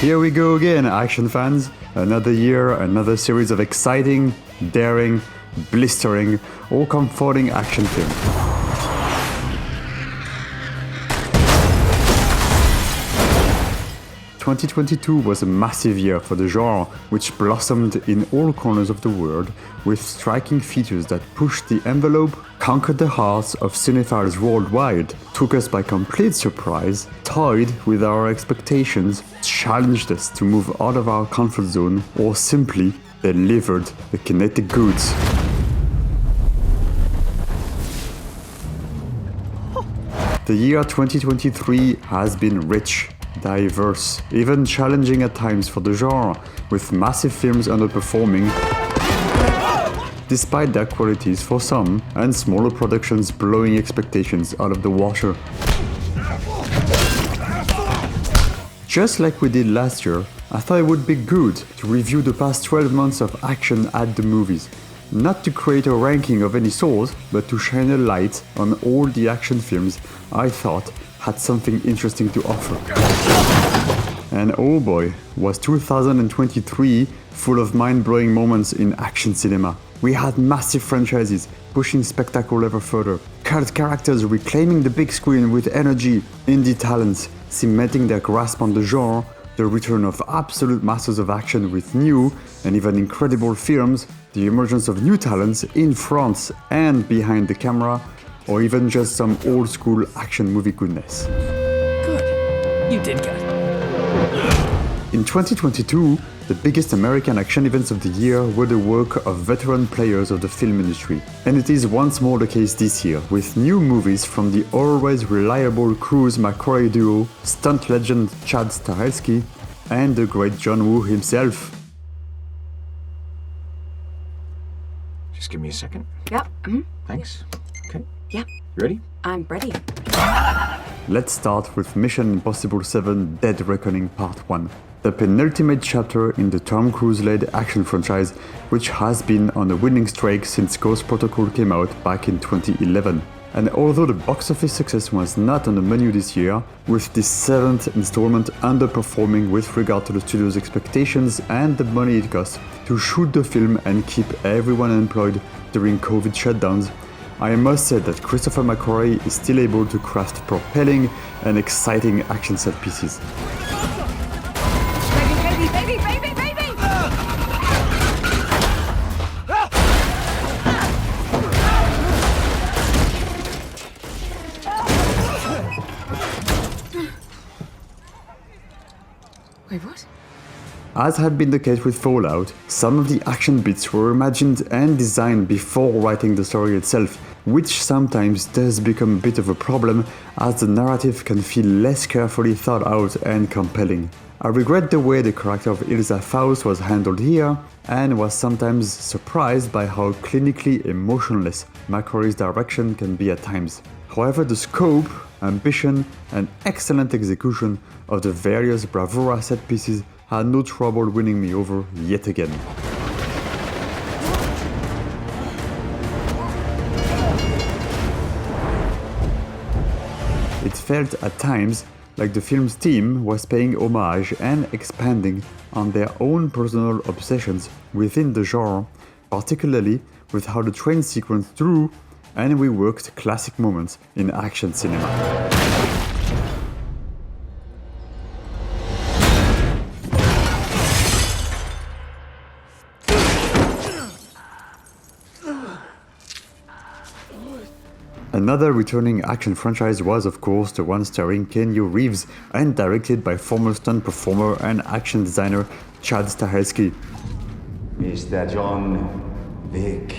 Here we go again, action fans. Another year, another series of exciting, daring, blistering, or comforting action films. 2022 was a massive year for the genre, which blossomed in all corners of the world with striking features that pushed the envelope, conquered the hearts of cinephiles worldwide, took us by complete surprise, toyed with our expectations, challenged us to move out of our comfort zone, or simply delivered the kinetic goods. The year 2023 has been rich, diverse, even challenging at times for the genre, with massive films underperforming despite their qualities for some, and smaller productions blowing expectations out of the water. Just like we did last year, I thought it would be good to review the past 12 months of action at the movies. Not to create a ranking of any sort, but to shine a light on all the action films I thought had something interesting to offer. And oh boy, was 2023 full of mind-blowing moments in action cinema. We had massive franchises pushing spectacle ever further, cult characters reclaiming the big screen with energy, indie talents cementing their grasp on the genre, the return of absolute masters of action with new and even incredible films, the emergence of new talents in front and behind the camera, or even just some old-school action movie goodness. Good. You did good. In 2022, the biggest American action events of the year were the work of veteran players of the film industry. And it is once more the case this year, with new movies from the always reliable Cruise-McQuarrie duo, stunt legend Chad Stahelski, and the great John Woo himself. Just give me a second. Yep. Mm-hmm. Thanks. Okay. Yep. You ready? I'm ready. Let's start with Mission Impossible 7 Dead Reckoning Part 1, the penultimate chapter in the Tom Cruise-led action franchise, which has been on a winning streak since Ghost Protocol came out back in 2011. And although the box office success was not on the menu this year, with this 7th installment underperforming with regard to the studio's expectations and the money it cost to shoot the film and keep everyone employed during COVID shutdowns, I must say that Christopher McQuarrie is still able to craft propelling and exciting action set pieces. Baby! Wait, what? As had been the case with Fallout, some of the action bits were imagined and designed before writing the story itself, which sometimes does become a bit of a problem as the narrative can feel less carefully thought out and compelling. I regret the way the character of Ilsa Faust was handled here, and was sometimes surprised by how clinically emotionless McQuarrie's direction can be at times. However, the scope, ambition, and excellent execution of the various bravura set pieces had no trouble winning me over yet again. It felt at times like the film's team was paying homage and expanding on their own personal obsessions within the genre, particularly with how the train sequence drew and reworked classic moments in action cinema. Another returning action franchise was, of course, the one starring Keanu Reeves and directed by former stunt performer and action designer Chad Stahelski. Mr. John Wick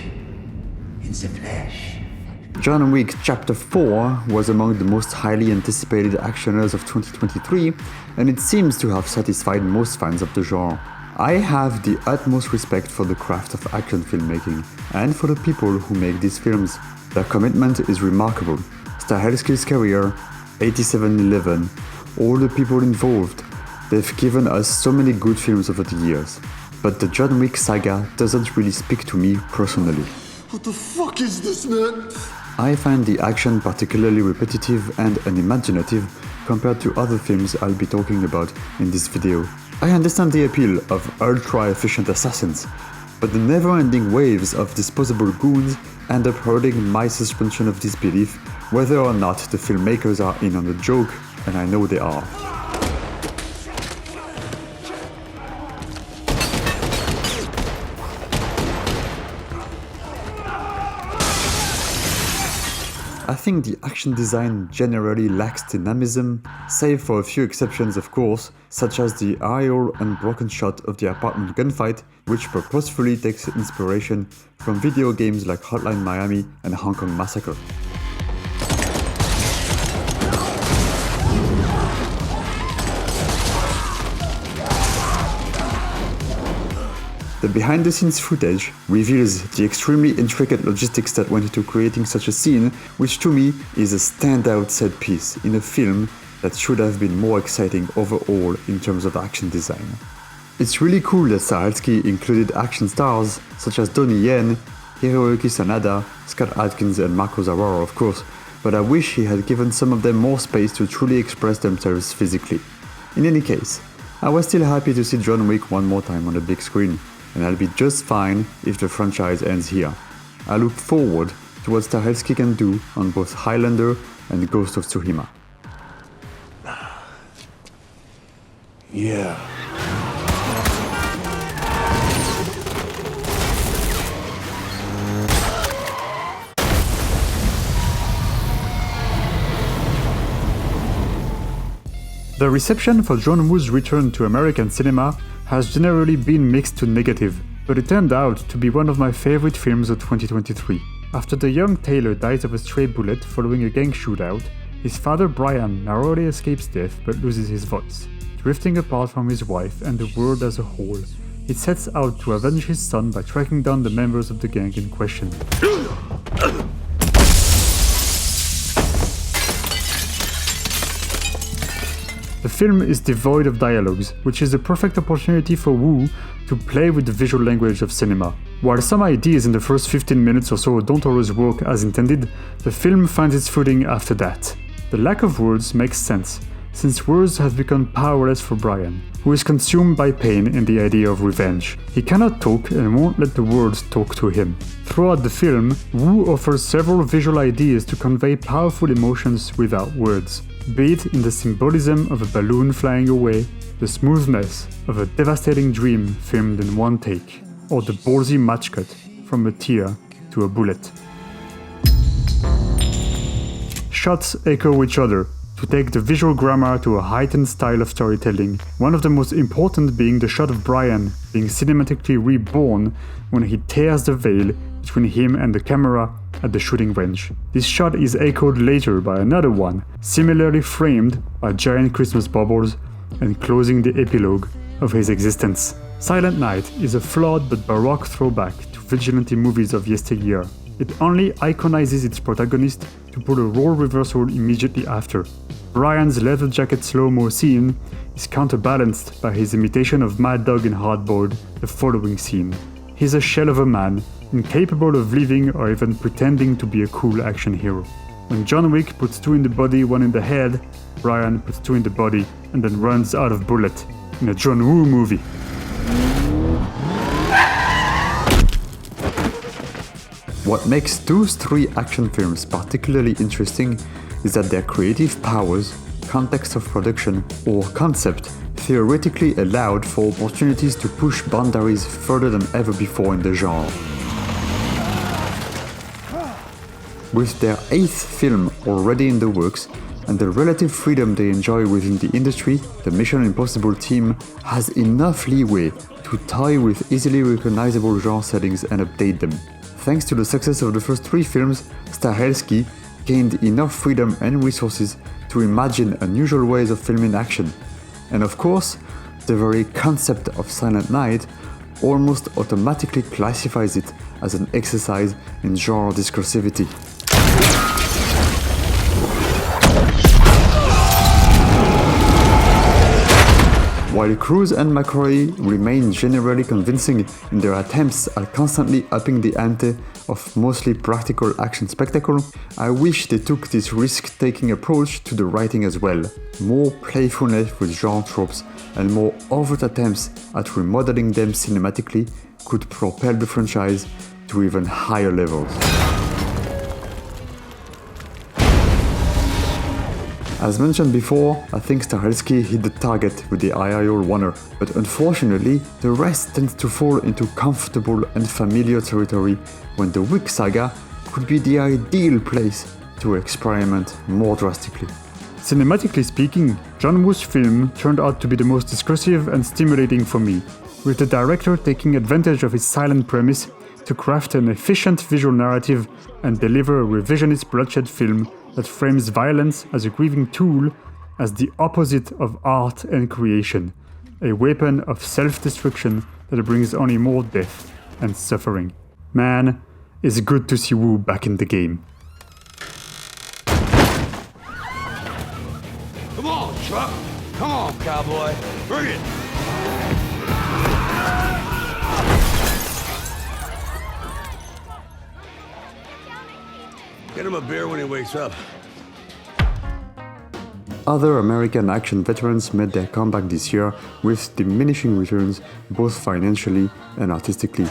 in the flesh. John Wick Chapter 4 was among the most highly anticipated actioners of 2023, and it seems to have satisfied most fans of the genre. I have the utmost respect for the craft of action filmmaking and for the people who make these films. Their commitment is remarkable. Stahelski's career, 8711, all the people involved, they've given us so many good films over the years. But the John Wick saga doesn't really speak to me personally. What the fuck is this, man? I find the action particularly repetitive and unimaginative compared to other films I'll be talking about in this video. I understand the appeal of ultra-efficient assassins, but the never-ending waves of disposable goons end up hurting my suspension of disbelief whether or not the filmmakers are in on the joke, and I know they are. I think the action design generally lacks dynamism, save for a few exceptions of course, such as the aerial unbroken shot of the apartment gunfight, which purposefully takes inspiration from video games like Hotline Miami and Hong Kong Massacre. The behind-the-scenes footage reveals the extremely intricate logistics that went into creating such a scene, which to me is a standout set piece in a film that should have been more exciting overall in terms of action design. It's really cool that Stahelski included action stars such as Donnie Yen, Hiroyuki Sanada, Scott Adkins and Marco Zararo of course, but I wish he had given some of them more space to truly express themselves physically. In any case, I was still happy to see John Wick one more time on the big screen, and I'll be just fine if the franchise ends here. I look forward to what Stahelski can do on both Highlander and Ghost of Tsushima. Yeah. The reception for John Woo's return to American cinema has generally been mixed to negative, but it turned out to be one of my favorite films of 2023. After the young Taylor dies of a stray bullet following a gang shootout, his father Brian narrowly escapes death but loses his voice. Drifting apart from his wife and the world as a whole, he sets out to avenge his son by tracking down the members of the gang in question. The film is devoid of dialogues, which is the perfect opportunity for Woo to play with the visual language of cinema. While some ideas in the first 15 minutes or so don't always work as intended, the film finds its footing after that. The lack of words makes sense, since words have become powerless for Brian, who is consumed by pain and the idea of revenge. He cannot talk and won't let the words talk to him. Throughout the film, Woo offers several visual ideas to convey powerful emotions without words. Be it in the symbolism of a balloon flying away, the smoothness of a devastating dream filmed in one take, or the ballsy match cut from a tear to a bullet. Shots echo each other to take the visual grammar to a heightened style of storytelling, one of the most important being the shot of Brian being cinematically reborn when he tears the veil between him and the camera at the shooting range. This shot is echoed later by another one, similarly framed by giant Christmas bubbles and closing the epilogue of his existence. Silent Night is a flawed but baroque throwback to vigilante movies of yesteryear. It only iconizes its protagonist to pull a role reversal immediately after. Brian's leather jacket slow-mo scene is counterbalanced by his imitation of Mad Dog in Hard Boiled, the following scene. He's a shell of a man, incapable of living or even pretending to be a cool action hero. When John Wick puts two in the body, one in the head, Brian puts two in the body and then runs out of bullet in a John Woo movie. What makes those three action films particularly interesting is that their creative powers, context of production, or concept theoretically allowed for opportunities to push boundaries further than ever before in the genre. With their 8th film already in the works, and the relative freedom they enjoy within the industry, the Mission Impossible team has enough leeway to toy with easily recognizable genre settings and update them. Thanks to the success of the first 3 films, Stahelski gained enough freedom and resources to imagine unusual ways of filming action. And of course, the very concept of Silent Night almost automatically classifies it as an exercise in genre discursivity. While Cruise and McCrory remain generally convincing in their attempts at constantly upping the ante of mostly practical action spectacle, I wish they took this risk-taking approach to the writing as well. More playfulness with genre tropes and more overt attempts at remodeling them cinematically could propel the franchise to even higher levels. As mentioned before, I think Stahelski hit the target with the IIO Runner, but unfortunately, the rest tends to fall into comfortable and familiar territory when the Wick saga could be the ideal place to experiment more drastically. Cinematically speaking, John Woo's film turned out to be the most discursive and stimulating for me, with the director taking advantage of his silent premise to craft an efficient visual narrative and deliver a revisionist bloodshed film that frames violence as a grieving tool, as the opposite of art and creation, a weapon of self-destruction that brings only more death and suffering. Man, it's good to see Woo back in the game. Come on, Chuck. Come on, cowboy. Bring it. Get him a beer when he wakes up. Other American action veterans made their comeback this year with diminishing returns both financially and artistically.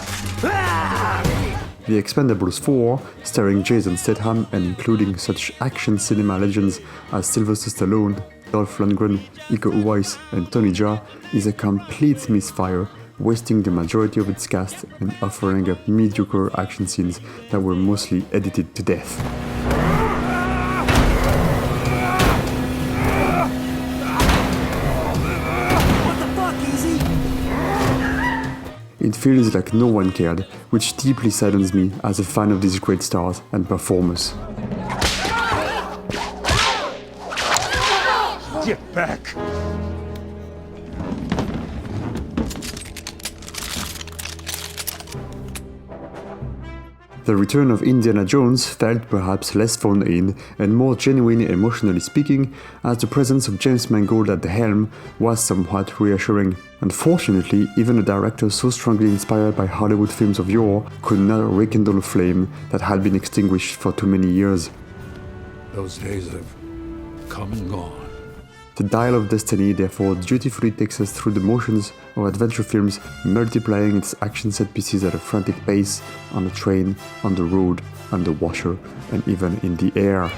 The Expendables 4, starring Jason Statham and including such action cinema legends as Sylvester Stallone, Dolph Lundgren, Iko Uwais and Tony Jaa, is a complete misfire, wasting the majority of its cast and offering up mediocre action scenes that were mostly edited to death. It feels like no one cared, which deeply saddens me as a fan of these great stars and performers. Get back. The return of Indiana Jones felt perhaps less phoned in and more genuine emotionally speaking, as the presence of James Mangold at the helm was somewhat reassuring. Unfortunately, even a director so strongly inspired by Hollywood films of yore could not rekindle a flame that had been extinguished for too many years. Those days have come and gone. The Dial of Destiny therefore dutifully takes us through the motions of adventure films, multiplying its action set pieces at a frantic pace on the train, on the road, on the washer, and even in the air.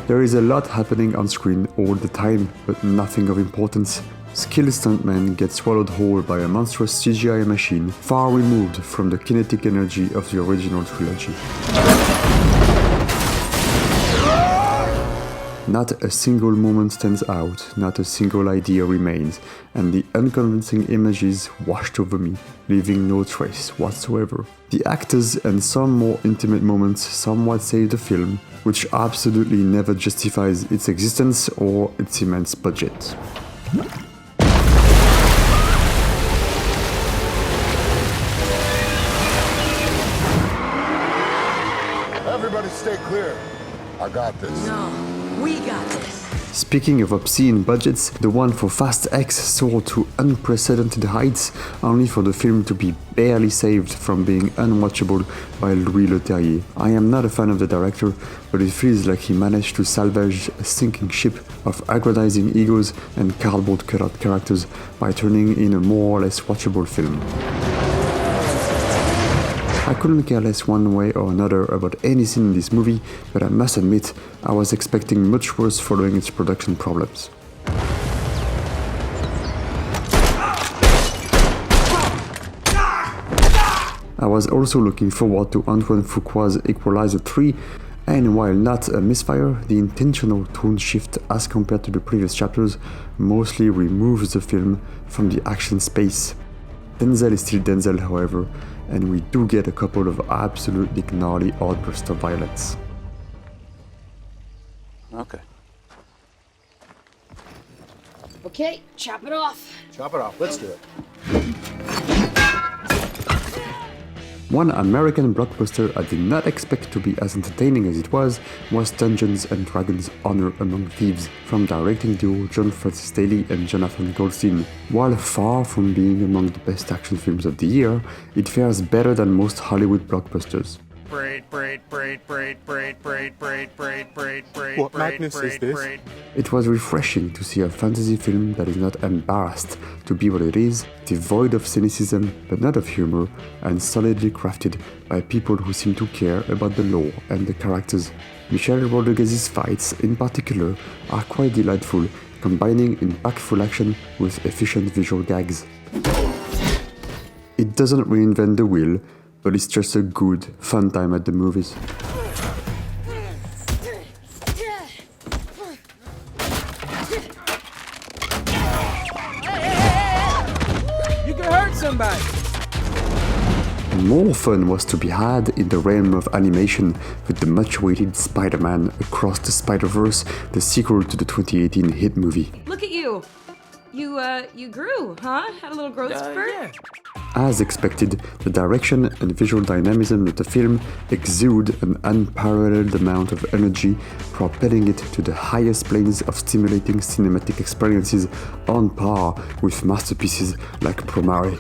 There is a lot happening on screen all the time, but nothing of importance. Skilled stuntmen get swallowed whole by a monstrous CGI machine far removed from the kinetic energy of the original trilogy. Not a single moment stands out, not a single idea remains, and the unconvincing images washed over me, leaving no trace whatsoever. The actors and some more intimate moments somewhat save the film, which absolutely never justifies its existence or its immense budget. Everybody stay clear. I got this. No, we got this. Speaking of obscene budgets, the one for Fast X soared to unprecedented heights, only for the film to be barely saved from being unwatchable by Louis Leterrier. I am not a fan of the director, but it feels like he managed to salvage a sinking ship of aggrandizing egos and cardboard cutout characters by turning in a more or less watchable film. I couldn't care less one way or another about any scene in this movie, but I must admit, I was expecting much worse following its production problems. I was also looking forward to Antoine Fuqua's Equalizer 3, and while not a misfire, the intentional tone shift as compared to the previous chapters mostly removes the film from the action space. Denzel is still Denzel, however, and we do get a couple of absolutely gnarly outbursts of violence. Okay. Okay, chop it off. Chop it off. Let's do it. One American blockbuster I did not expect to be as entertaining as it was Dungeons & Dragons: Honor Among Thieves from directing duo John Francis Daley and Jonathan Goldstein. While far from being among the best action films of the year, it fares better than most Hollywood blockbusters. What madness is this? It was refreshing to see a fantasy film that is not embarrassed to be what it is, devoid of cynicism but not of humor, and solidly crafted by people who seem to care about the lore and the characters. Michelle Rodriguez's fights, in particular, are quite delightful, combining impactful action with efficient visual gags. It doesn't reinvent the wheel, but it's just a good, fun time at the movies. You can hurt somebody! More fun was to be had in the realm of animation with the much-awaited Spider-Man Across the Spider-Verse, the sequel to the 2018 hit movie. Look at you! You grew, huh? Had a little growth spurt? Yeah. As expected, the direction and visual dynamism of the film exude an unparalleled amount of energy, propelling it to the highest planes of stimulating cinematic experiences on par with masterpieces like Promare.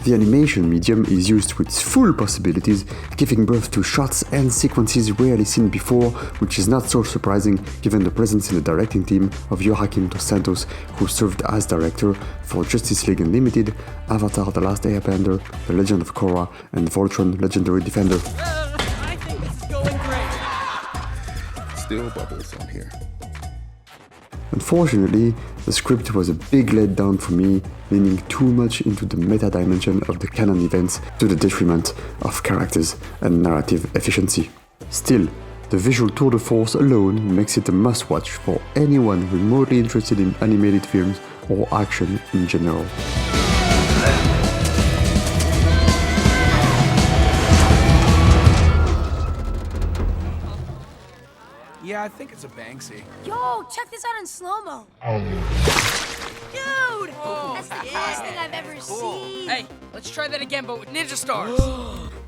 The animation medium is used to its full possibilities, giving birth to shots and sequences rarely seen before, which is not so surprising given the presence in the directing team of Joaquim dos Santos, who served as director for Justice League Unlimited, Avatar: The Last Airbender, The Legend of Korra, and Voltron: Legendary Defender. I think this is going great. Still bubbles on here. Unfortunately, the script was a big letdown for me, leaning too much into the meta-dimension of the canon events to the detriment of characters and narrative efficiency. Still, the visual tour de force alone makes it a must-watch for anyone remotely interested in animated films or action in general. Yeah, I think it's a Banksy. Yo, check this out in slow-mo. Dude! That's the best thing I've ever seen. Hey, let's try that again, but with ninja stars.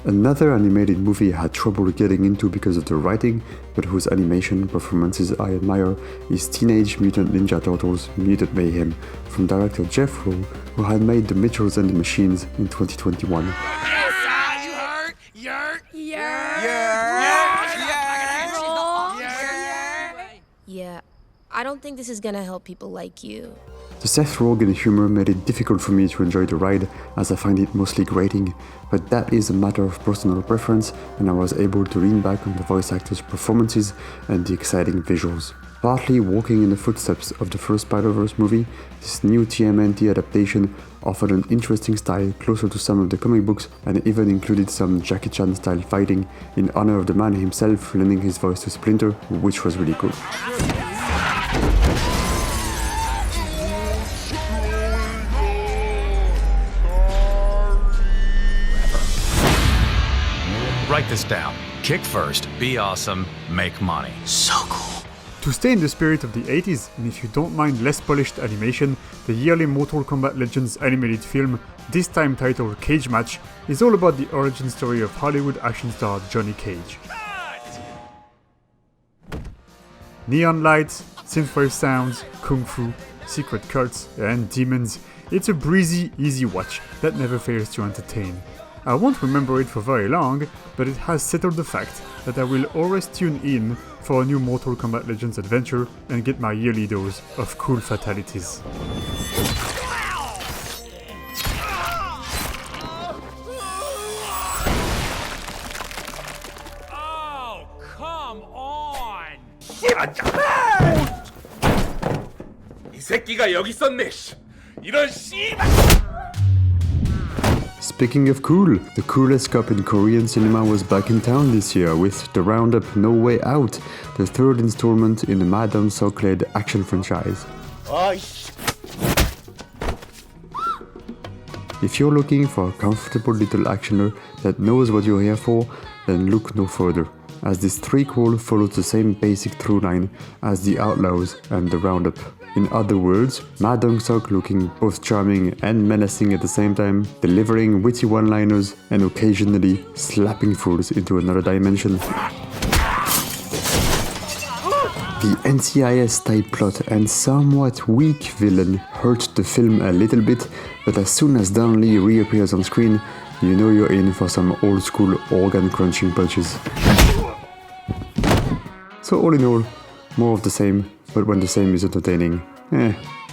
Another animated movie I had trouble getting into because of the writing, but whose animation performances I admire, is Teenage Mutant Ninja Turtles: Mutant Mayhem from director Jeff Lowe, who had made The Mitchells and the Machines in 2021. You hurt? Yeah, I don't think this is gonna help people like you. The Seth Rogen humor made it difficult for me to enjoy the ride, as I find it mostly grating, but that is a matter of personal preference, and I was able to lean back on the voice actors' performances and the exciting visuals. Partly walking in the footsteps of the first Spider-Verse movie, this new TMNT adaptation offered an interesting style closer to some of the comic books and even included some Jackie Chan style fighting in honor of the man himself lending his voice to Splinter, which was really cool. Write this down. Kick first, be awesome, make money. So cool. To stay in the spirit of the 80s, and if you don't mind less polished animation, the yearly Mortal Kombat Legends animated film, this time titled Cage Match, is all about the origin story of Hollywood action star Johnny Cage. Neon lights, synthwave sounds, kung fu, secret cults, and demons. It's a breezy, easy watch that never fails to entertain. I won't remember it for very long, but it has settled the fact that I will always tune in for a new Mortal Kombat Legends adventure and get my yearly dose of cool fatalities. Oh, come on! 이 새끼가 여기 있었네. 이런 씨발. Speaking of cool, the coolest cop in Korean cinema was back in town this year with the Roundup No Way Out, the third installment in the Madame So-led action franchise. If you're looking for a comfortable little actioner that knows what you're here for, then look no further, as this threequel follows the same basic through line as The Outlaws and The Roundup. In other words, Ma Dong-seok looking both charming and menacing at the same time, delivering witty one-liners and occasionally slapping fools into another dimension. The NCIS-type plot and somewhat weak villain hurt the film a little bit, but as soon as Don Lee reappears on screen, you know you're in for some old-school organ-crunching punches. So all in all, more of the same, but when the same is entertaining,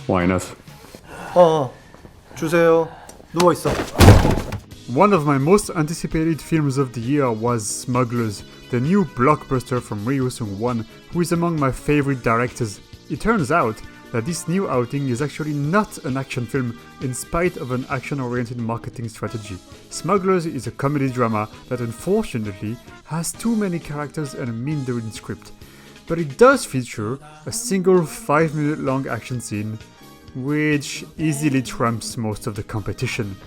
why not? 주세요. 누워 있어. One of my most anticipated films of the year was Smugglers, the new blockbuster from Ryu Seung-won, who is among my favorite directors. It turns out that this new outing is actually not an action film in spite of an action-oriented marketing strategy. Smugglers is a comedy drama that unfortunately has too many characters and a meandering script. But it does feature a single 5-minute long action scene, which easily trumps most of the competition.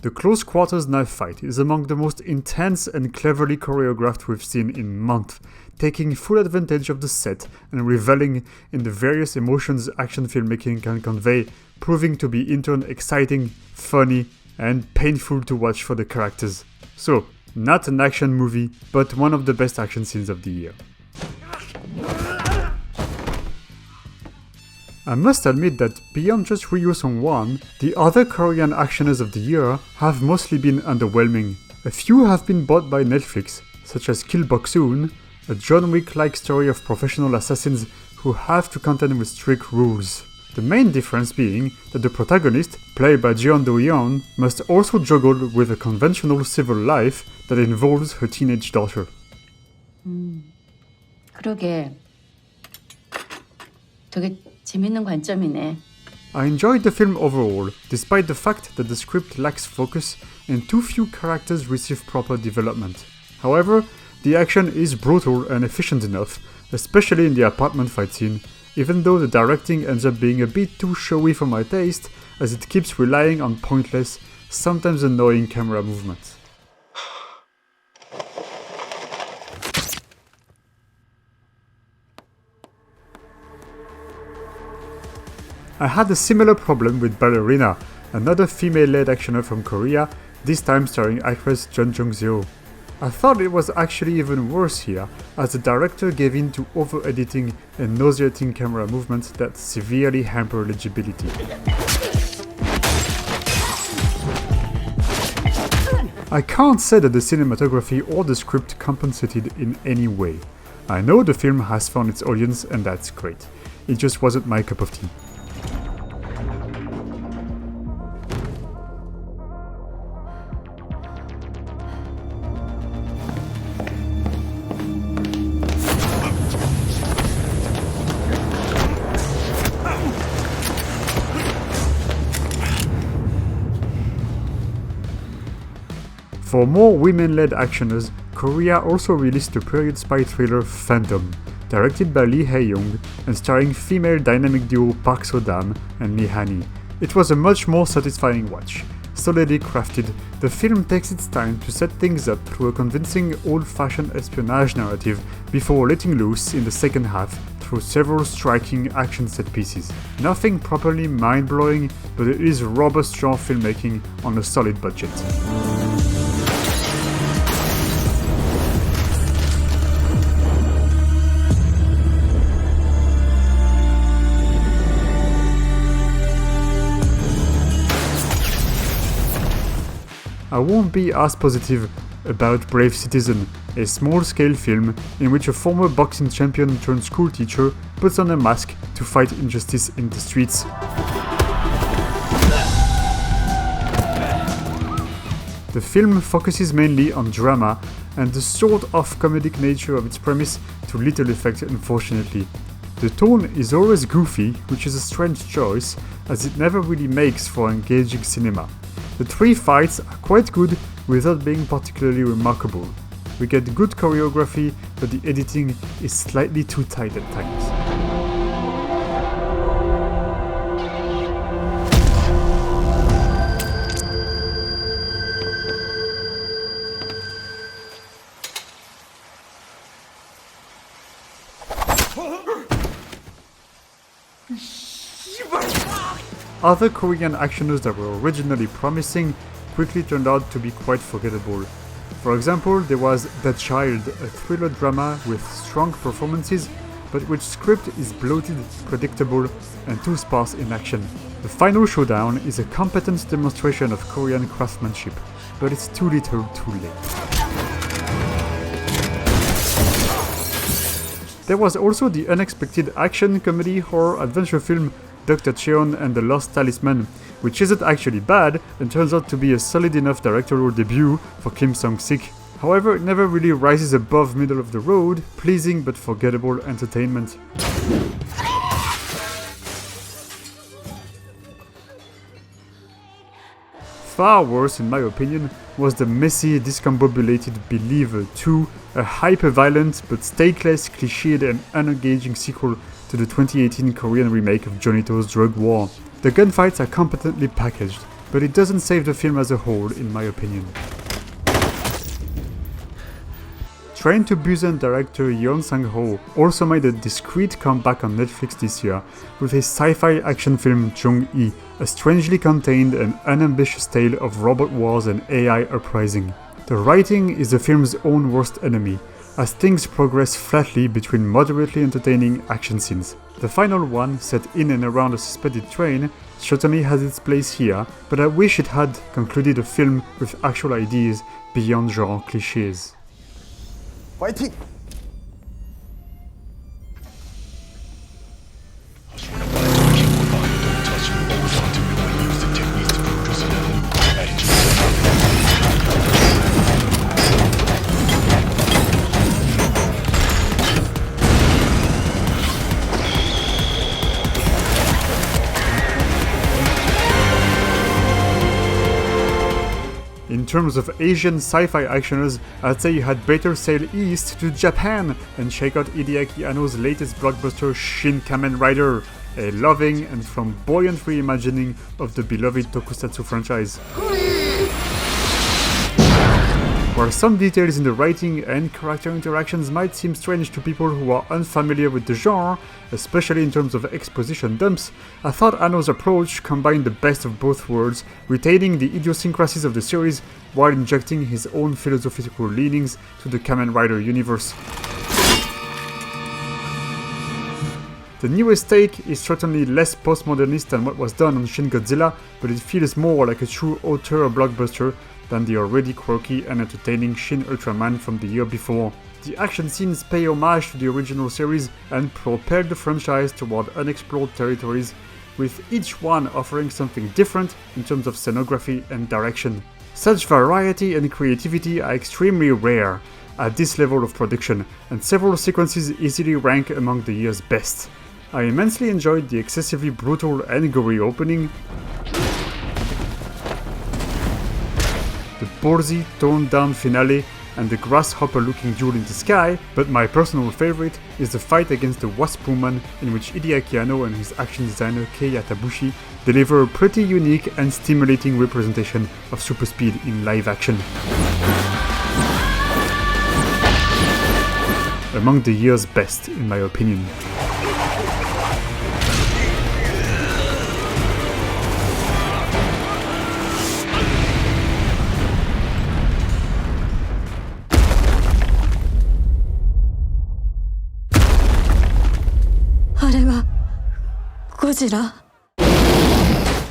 The close quarters knife fight is among the most intense and cleverly choreographed we've seen in months, taking full advantage of the set and reveling in the various emotions action filmmaking can convey, proving to be in turn exciting, funny, and painful to watch for the characters. So, not an action movie, but one of the best action scenes of the year. I must admit that beyond just Ryu Seung-won, the other Korean actioners of the year have mostly been underwhelming. A few have been bought by Netflix, such as Kill Boksoon, a John Wick-like story of professional assassins who have to contend with strict rules. The main difference being that the protagonist, played by Jeon Do-yeon, must also juggle with a conventional civil life that involves her teenage daughter. 그러게. 되게 재밌는 관점이네. I enjoyed the film overall, despite the fact that the script lacks focus and too few characters receive proper development. However, the action is brutal and efficient enough, especially in the apartment fight scene, even though the directing ends up being a bit too showy for my taste, as it keeps relying on pointless, sometimes annoying camera movements. I had a similar problem with Ballerina, another female-led actioner from Korea, this time starring actress Jeon Jung-seo. I thought it was actually even worse here, as the director gave in to over-editing and nauseating camera movements that severely hamper legibility. I can't say that the cinematography or the script compensated in any way. I know the film has found its audience and that's great. It just wasn't my cup of tea. For more women-led actioners, Korea also released the period spy thriller Phantom, directed by Lee Hae-young and starring female dynamic duo Park So-dam and Lee Han-hee. It was a much more satisfying watch. Solidly crafted, the film takes its time to set things up through a convincing old-fashioned espionage narrative before letting loose in the second half through several striking action set pieces. Nothing properly mind-blowing, but it is robust genre filmmaking on a solid budget. I won't be as positive about Brave Citizen, a small-scale film in which a former boxing champion turned schoolteacher puts on a mask to fight injustice in the streets. The film focuses mainly on drama and the sort-of comedic nature of its premise to little effect, unfortunately. The tone is always goofy, which is a strange choice, as it never really makes for engaging cinema. The three fights are quite good without being particularly remarkable. We get good choreography, but the editing is slightly too tight at times. Other Korean actioners that were originally promising quickly turned out to be quite forgettable. For example, there was The Child, a thriller drama with strong performances, but which script is bloated, predictable, and too sparse in action. The final showdown is a competent demonstration of Korean craftsmanship, but it's too little too late. There was also the unexpected action, comedy, horror, adventure film Dr. Cheon and the Lost Talisman, which isn't actually bad and turns out to be a solid enough directorial debut for Kim Song-sik. However, it never really rises above middle of the road, pleasing but forgettable entertainment. Far worse, in my opinion, was the messy, discombobulated Believer 2, a hyper-violent but stateless, cliched and unengaging sequel to the 2018 Korean remake of Johnny To's Drug War. The gunfights are competently packaged, but it doesn't save the film as a whole, in my opinion. Train to Busan director Yeon Sang-ho also made a discreet comeback on Netflix this year with his sci-fi action film Jong-i, a strangely contained and unambitious tale of robot wars and AI uprising. The writing is the film's own worst enemy, as things progress flatly between moderately entertaining action scenes. The final one, set in and around a suspended train, certainly has its place here, but I wish it had concluded a film with actual ideas beyond genre clichés. 파이팅! In terms of Asian sci-fi actioners, I'd say you had better sail east to Japan and check out Hideaki Anno's latest blockbuster Shin Kamen Rider, a loving and flamboyant reimagining of the beloved tokusatsu franchise. While some details in the writing and character interactions might seem strange to people who are unfamiliar with the genre, especially in terms of exposition dumps, I thought Anno's approach combined the best of both worlds, retaining the idiosyncrasies of the series while injecting his own philosophical leanings to the Kamen Rider universe. The newest take is certainly less postmodernist than what was done on Shin Godzilla, but it feels more like a true auteur blockbuster than the already quirky and entertaining Shin Ultraman from the year before. The action scenes pay homage to the original series and propel the franchise toward unexplored territories, with each one offering something different in terms of scenography and direction. Such variety and creativity are extremely rare at this level of production, and several sequences easily rank among the year's best. I immensely enjoyed the excessively brutal and gory opening, the ballsy, toned-down finale, and the grasshopper-looking duel in the sky, but my personal favorite is the fight against the Wasp Woman, in which Hideaki Anno and his action designer Kei Yatabushi deliver a pretty unique and stimulating representation of super speed in live action. Among the year's best, in my opinion.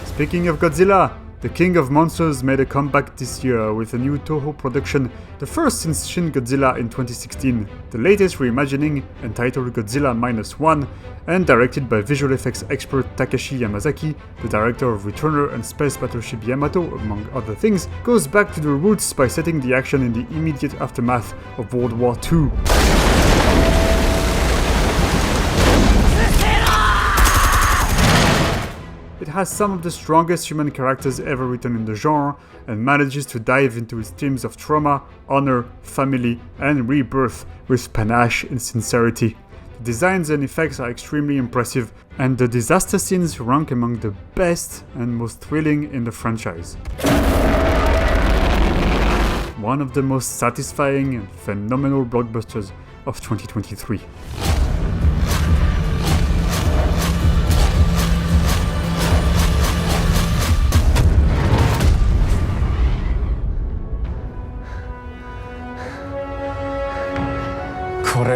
Speaking of Godzilla, the King of Monsters made a comeback this year with a new Toho production, the first since Shin Godzilla in 2016, the latest reimagining, entitled Godzilla -1, and directed by visual effects expert Takashi Yamazaki, the director of Returner and Space Battleship Yamato, among other things, goes back to the roots by setting the action in the immediate aftermath of World War II. It has some of the strongest human characters ever written in the genre, and manages to dive into its themes of trauma, honor, family, and rebirth with panache and sincerity. The designs and effects are extremely impressive, and the disaster scenes rank among the best and most thrilling in the franchise. One of the most satisfying and phenomenal blockbusters of 2023.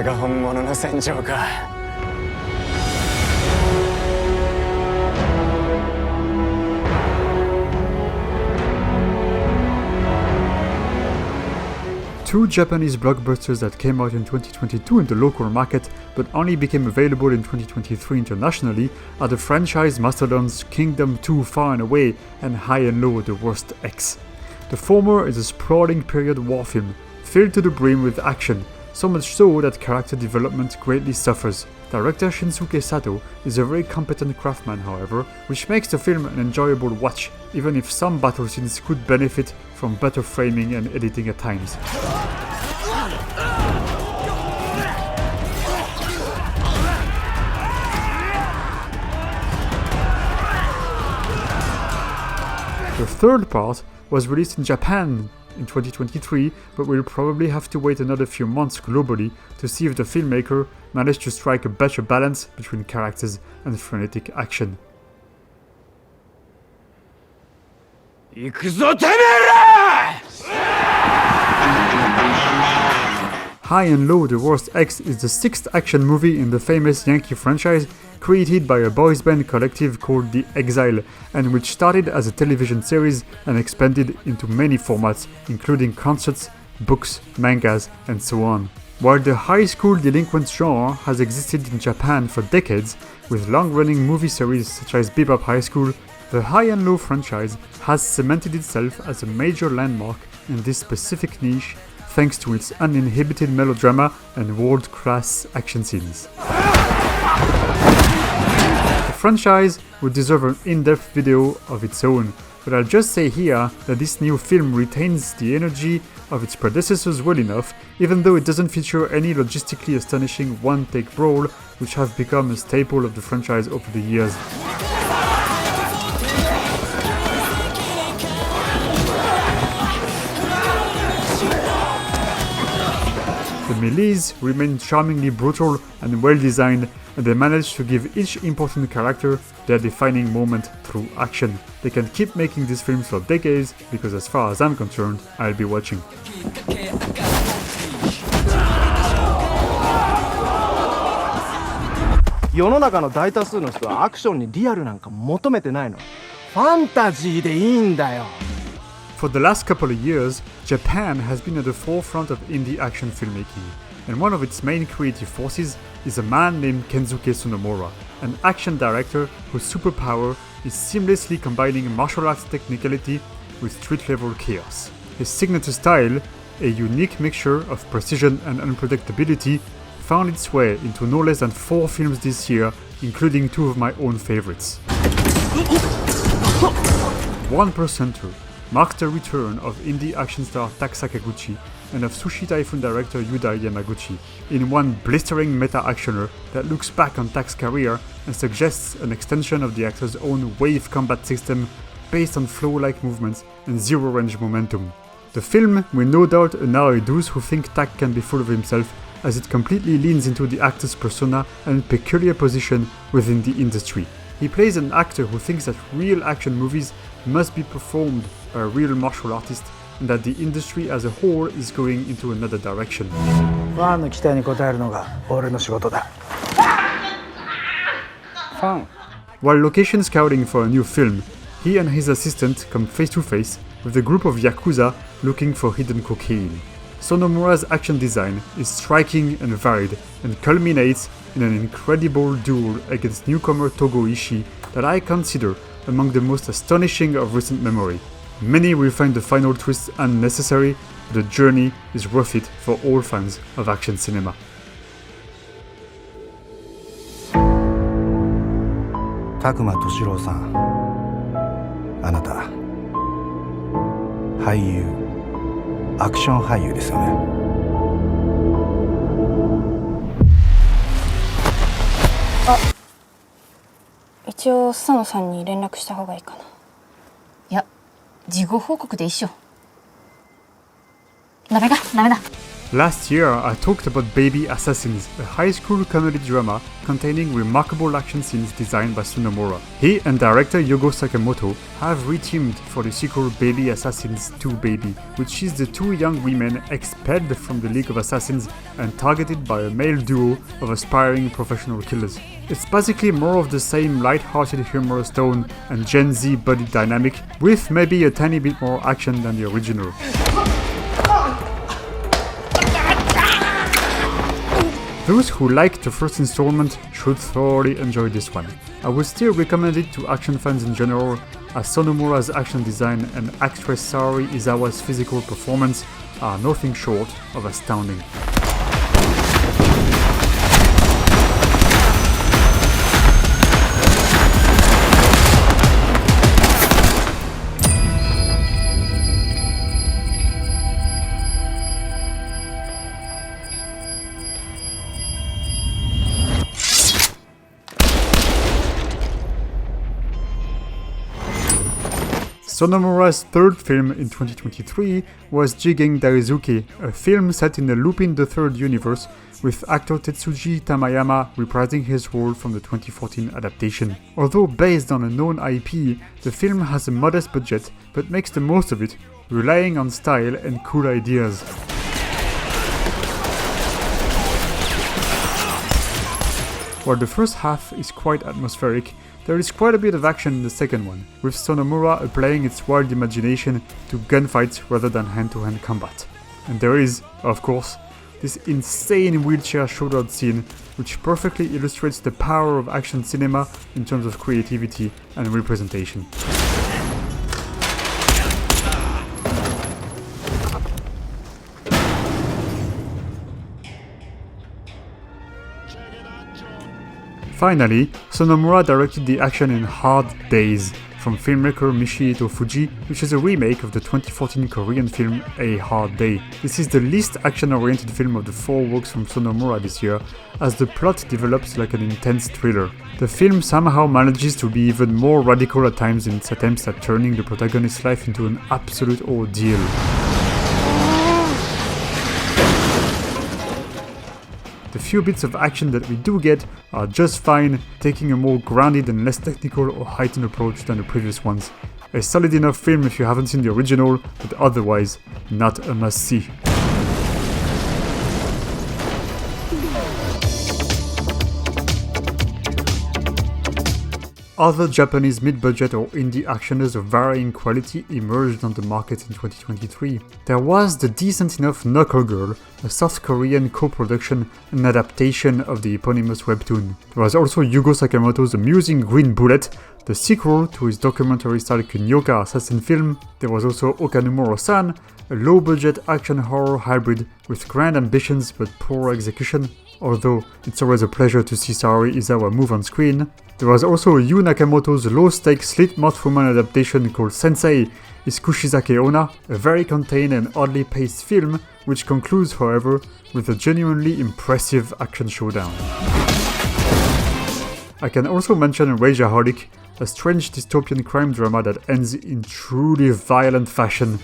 れが本物の戦場か。Two Japanese blockbusters that came out in 2022 in the local market but only became available in 2023 internationally are the franchise mastodons Kingdom 2 Far and Away and High and Low The Worst X. The former is a sprawling period war film, filled to the brim with action, so much so that character development greatly suffers. Director Shinsuke Sato is a very competent craftsman, however, which makes the film an enjoyable watch, even if some battle scenes could benefit from better framing and editing at times. The third part was released in Japan in 2023, but we'll probably have to wait another few months globally to see if the filmmaker managed to strike a better balance between characters and frenetic action. High and Low The Worst X is the sixth action movie in the famous Yankee franchise, created by a boys band collective called The Exile, and which started as a television series and expanded into many formats, including concerts, books, mangas, and so on. While the high school delinquent genre has existed in Japan for decades, with long-running movie series such as Bebop High School, the High and Low franchise has cemented itself as a major landmark in this specific niche thanks to its uninhibited melodrama and world-class action scenes. The franchise would deserve an in-depth video of its own, but I'll just say here that this new film retains the energy of its predecessors well enough, even though it doesn't feature any logistically astonishing one-take brawl which have become a staple of the franchise over the years. The melees remain charmingly brutal and well designed, and they manage to give each important character their defining moment through action. They can keep making these films for decades, because as far as I'm concerned, I'll be watching. 世の中の大多数の人はアクションにリアルなんか求めてないの。ファンタジーでいいんだよ。For the last couple of years, Japan has been at the forefront of indie action filmmaking, and one of its main creative forces is a man named Kensuke Sonomura, an action director whose superpower is seamlessly combining martial arts technicality with street-level chaos. His signature style, a unique mixture of precision and unpredictability, found its way into no less than 4 films this year, including 2 of my own favorites. 1%er marks the return of indie action star Tak Sakaguchi and of Sushi Typhoon director Yuda Yamaguchi in one blistering meta-actioner that looks back on Tak's career and suggests an extension of the actor's own wave combat system based on flow-like movements and zero-range momentum. The film will no doubt annoy those who think Tak can be full of himself, as it completely leans into the actor's persona and peculiar position within the industry. He plays an actor who thinks that real action movies must be performed by a real martial artist, and that the industry as a whole is going into another direction. ファンの期待に応えるのが俺の仕事だ。ファン。 While location scouting for a new film, he and his assistant come face to face with a group of Yakuza looking for hidden cocaine. Sonomura's action design is striking and varied, and culminates in an incredible duel against newcomer Togo Ishii that I consider among the most astonishing of recent memory. Many will find the final twist unnecessary, but the journey is worth it for all fans of action cinema. 佐久間俊郎さん、あなた俳優、アクション俳優ですよね。あ、一応佐野さんに連絡した方がいいかな。いや、事後報告で一緒。ダメだ。Last year, I talked about Baby Assassins, a high school comedy drama containing remarkable action scenes designed by Sonomura. He and director Yogo Sakamoto have reteamed for the sequel Baby Assassins 2 Baby, which sees the two young women expelled from the League of Assassins and targeted by a male duo of aspiring professional killers. It's basically more of the same light-hearted humorous tone and Gen Z body dynamic, with maybe a tiny bit more action than the original. Those who liked the first installment should thoroughly enjoy this one. I would still recommend it to action fans in general, as Sonomura's action design and actress Saori Izawa's physical performance are nothing short of astounding. Sonomura's third film in 2023 was Jigen Daisuke, a film set in the Lupin III universe, with actor Tetsuji Tamayama reprising his role from the 2014 adaptation. Although based on a known IP, the film has a modest budget, but makes the most of it, relying on style and cool ideas. While the first half is quite atmospheric, there is quite a bit of action in the second one, with Sonomura applying its wild imagination to gunfights rather than hand-to-hand combat. And there is, of course, this insane wheelchair showdown scene, which perfectly illustrates the power of action cinema in terms of creativity and representation. Finally, Sonomura directed the action in Hard Days from filmmaker Michihito Fuji, which is a remake of the 2014 Korean film A Hard Day. This is the least action-oriented film of the four works from Sonomura this year, as the plot develops like an intense thriller. The film somehow manages to be even more radical at times in its attempts at turning the protagonist's life into an absolute ordeal. The few bits of action that we do get are just fine, taking a more grounded and less technical or heightened approach than the previous ones. A solid enough film if you haven't seen the original, but otherwise, not a must-see. Other Japanese mid-budget or indie actioners of varying quality emerged on the market in 2023. There was the decent enough Knuckle Girl, a South Korean co-production and adaptation of the eponymous webtoon. There was also Yugo Sakamoto's amusing Green Bullet, the sequel to his documentary-style Kunioka assassin film. There was also Okanumoro-san, a low-budget action horror hybrid with grand ambitions but poor execution, although it's always a pleasure to see Saori Izawa move on screen. There was also Yu Nakamoto's low-stakes slit-mouth woman adaptation called Sensei is Kushizake Onna, a very contained and oddly paced film, which concludes, however, with a genuinely impressive action showdown. I can also mention Rageaholic, a strange dystopian crime drama that ends in truly violent fashion,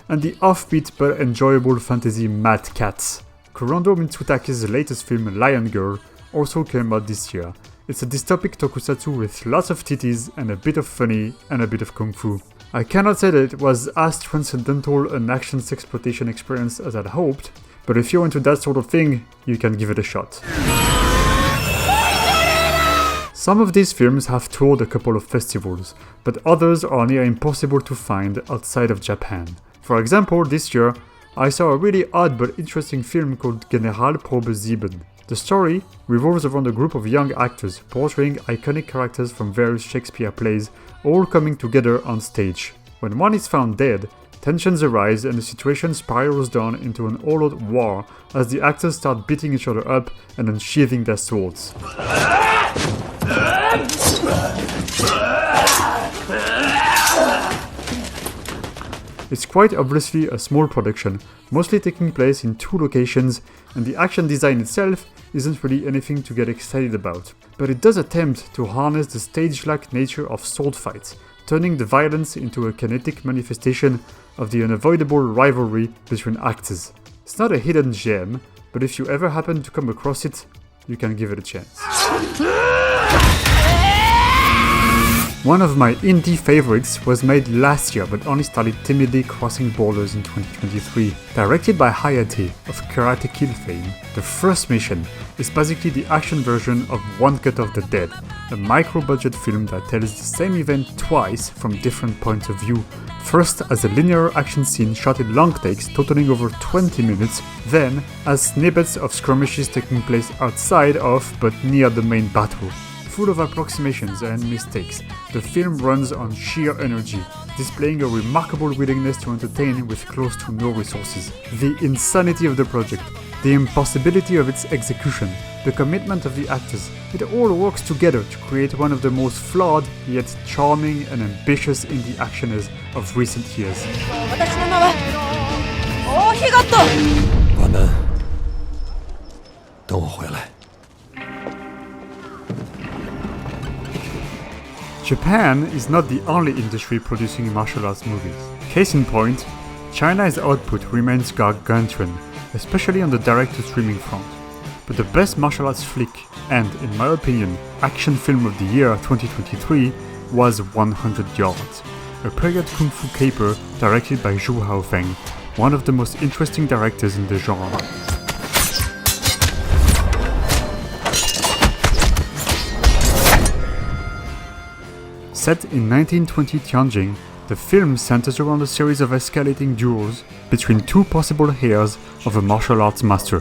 and the offbeat but enjoyable fantasy Mad Cats. Kurando Mitsutake's latest film Lion Girl also came out this year. It's a dystopic tokusatsu with lots of titties and a bit of funny and a bit of kung fu. I cannot say that it was as transcendental an action sexploitation experience as I'd hoped, but if you're into that sort of thing, you can give it a shot. Some of these films have toured a couple of festivals, but others are near impossible to find outside of Japan. For example, this year, I saw a really odd but interesting film called Generalprobe 7. The story revolves around a group of young actors portraying iconic characters from various Shakespeare plays, all coming together on stage. When one is found dead, tensions arise and the situation spirals down into an all-out war as the actors start beating each other up and unsheathing their swords. It's quite obviously a small production, mostly taking place in 2 locations, and the action design itself isn't really anything to get excited about. But it does attempt to harness the stage-like nature of sword fights, turning the violence into a kinetic manifestation of the unavoidable rivalry between actors. It's not a hidden gem, but if you ever happen to come across it, you can give it a chance. One of my indie favorites was made last year but only started timidly crossing borders in 2023. Directed by Hayate of Karate Kid fame, the first mission is basically the action version of One Cut of the Dead, a micro-budget film that tells the same event twice from different points of view. First as a linear action scene shot in long takes totaling over 20 minutes, then as snippets of skirmishes taking place outside of but near the main battle. Full of approximations and mistakes, the film runs on sheer energy, displaying a remarkable willingness to entertain with close to no resources. The insanity of the project, the impossibility of its execution, the commitment of the actors, it all works together to create one of the most flawed yet charming and ambitious indie actioners of recent years. Japan is not the only industry producing martial arts movies. Case in point, China's output remains gargantuan, especially on the direct-to-streaming front. But the best martial arts flick, and in my opinion, action film of the year 2023 was 100 Yards, a period kung fu caper directed by Zhu Haofeng, one of the most interesting directors in the genre. Set in 1920 Tianjin, the film centers around a series of escalating duels between two possible heirs of a martial arts master.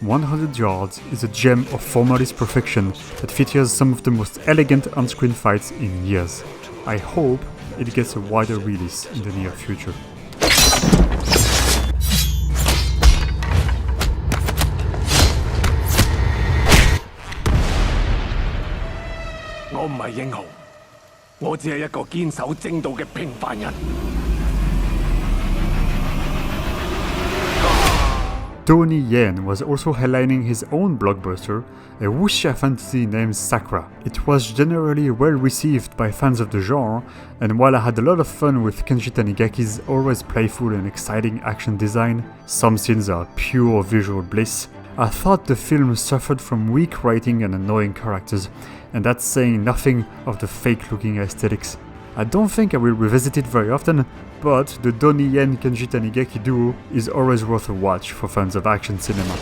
100 Yards is a gem of formalist perfection that features some of the most elegant on-screen fights in years. I hope it gets a wider release in the near future. Donnie Yen was also headlining his own blockbuster, a wuxia fantasy named Sakura. It was generally well received by fans of the genre, and while I had a lot of fun with Kenji Tanigaki's always playful and exciting action design, some scenes are pure visual bliss, I thought the film suffered from weak writing and annoying characters, and that's saying nothing of the fake-looking aesthetics. I don't think I will revisit it very often, but the Donnie Yen Kenji Tanigaki duo is always worth a watch for fans of action cinema.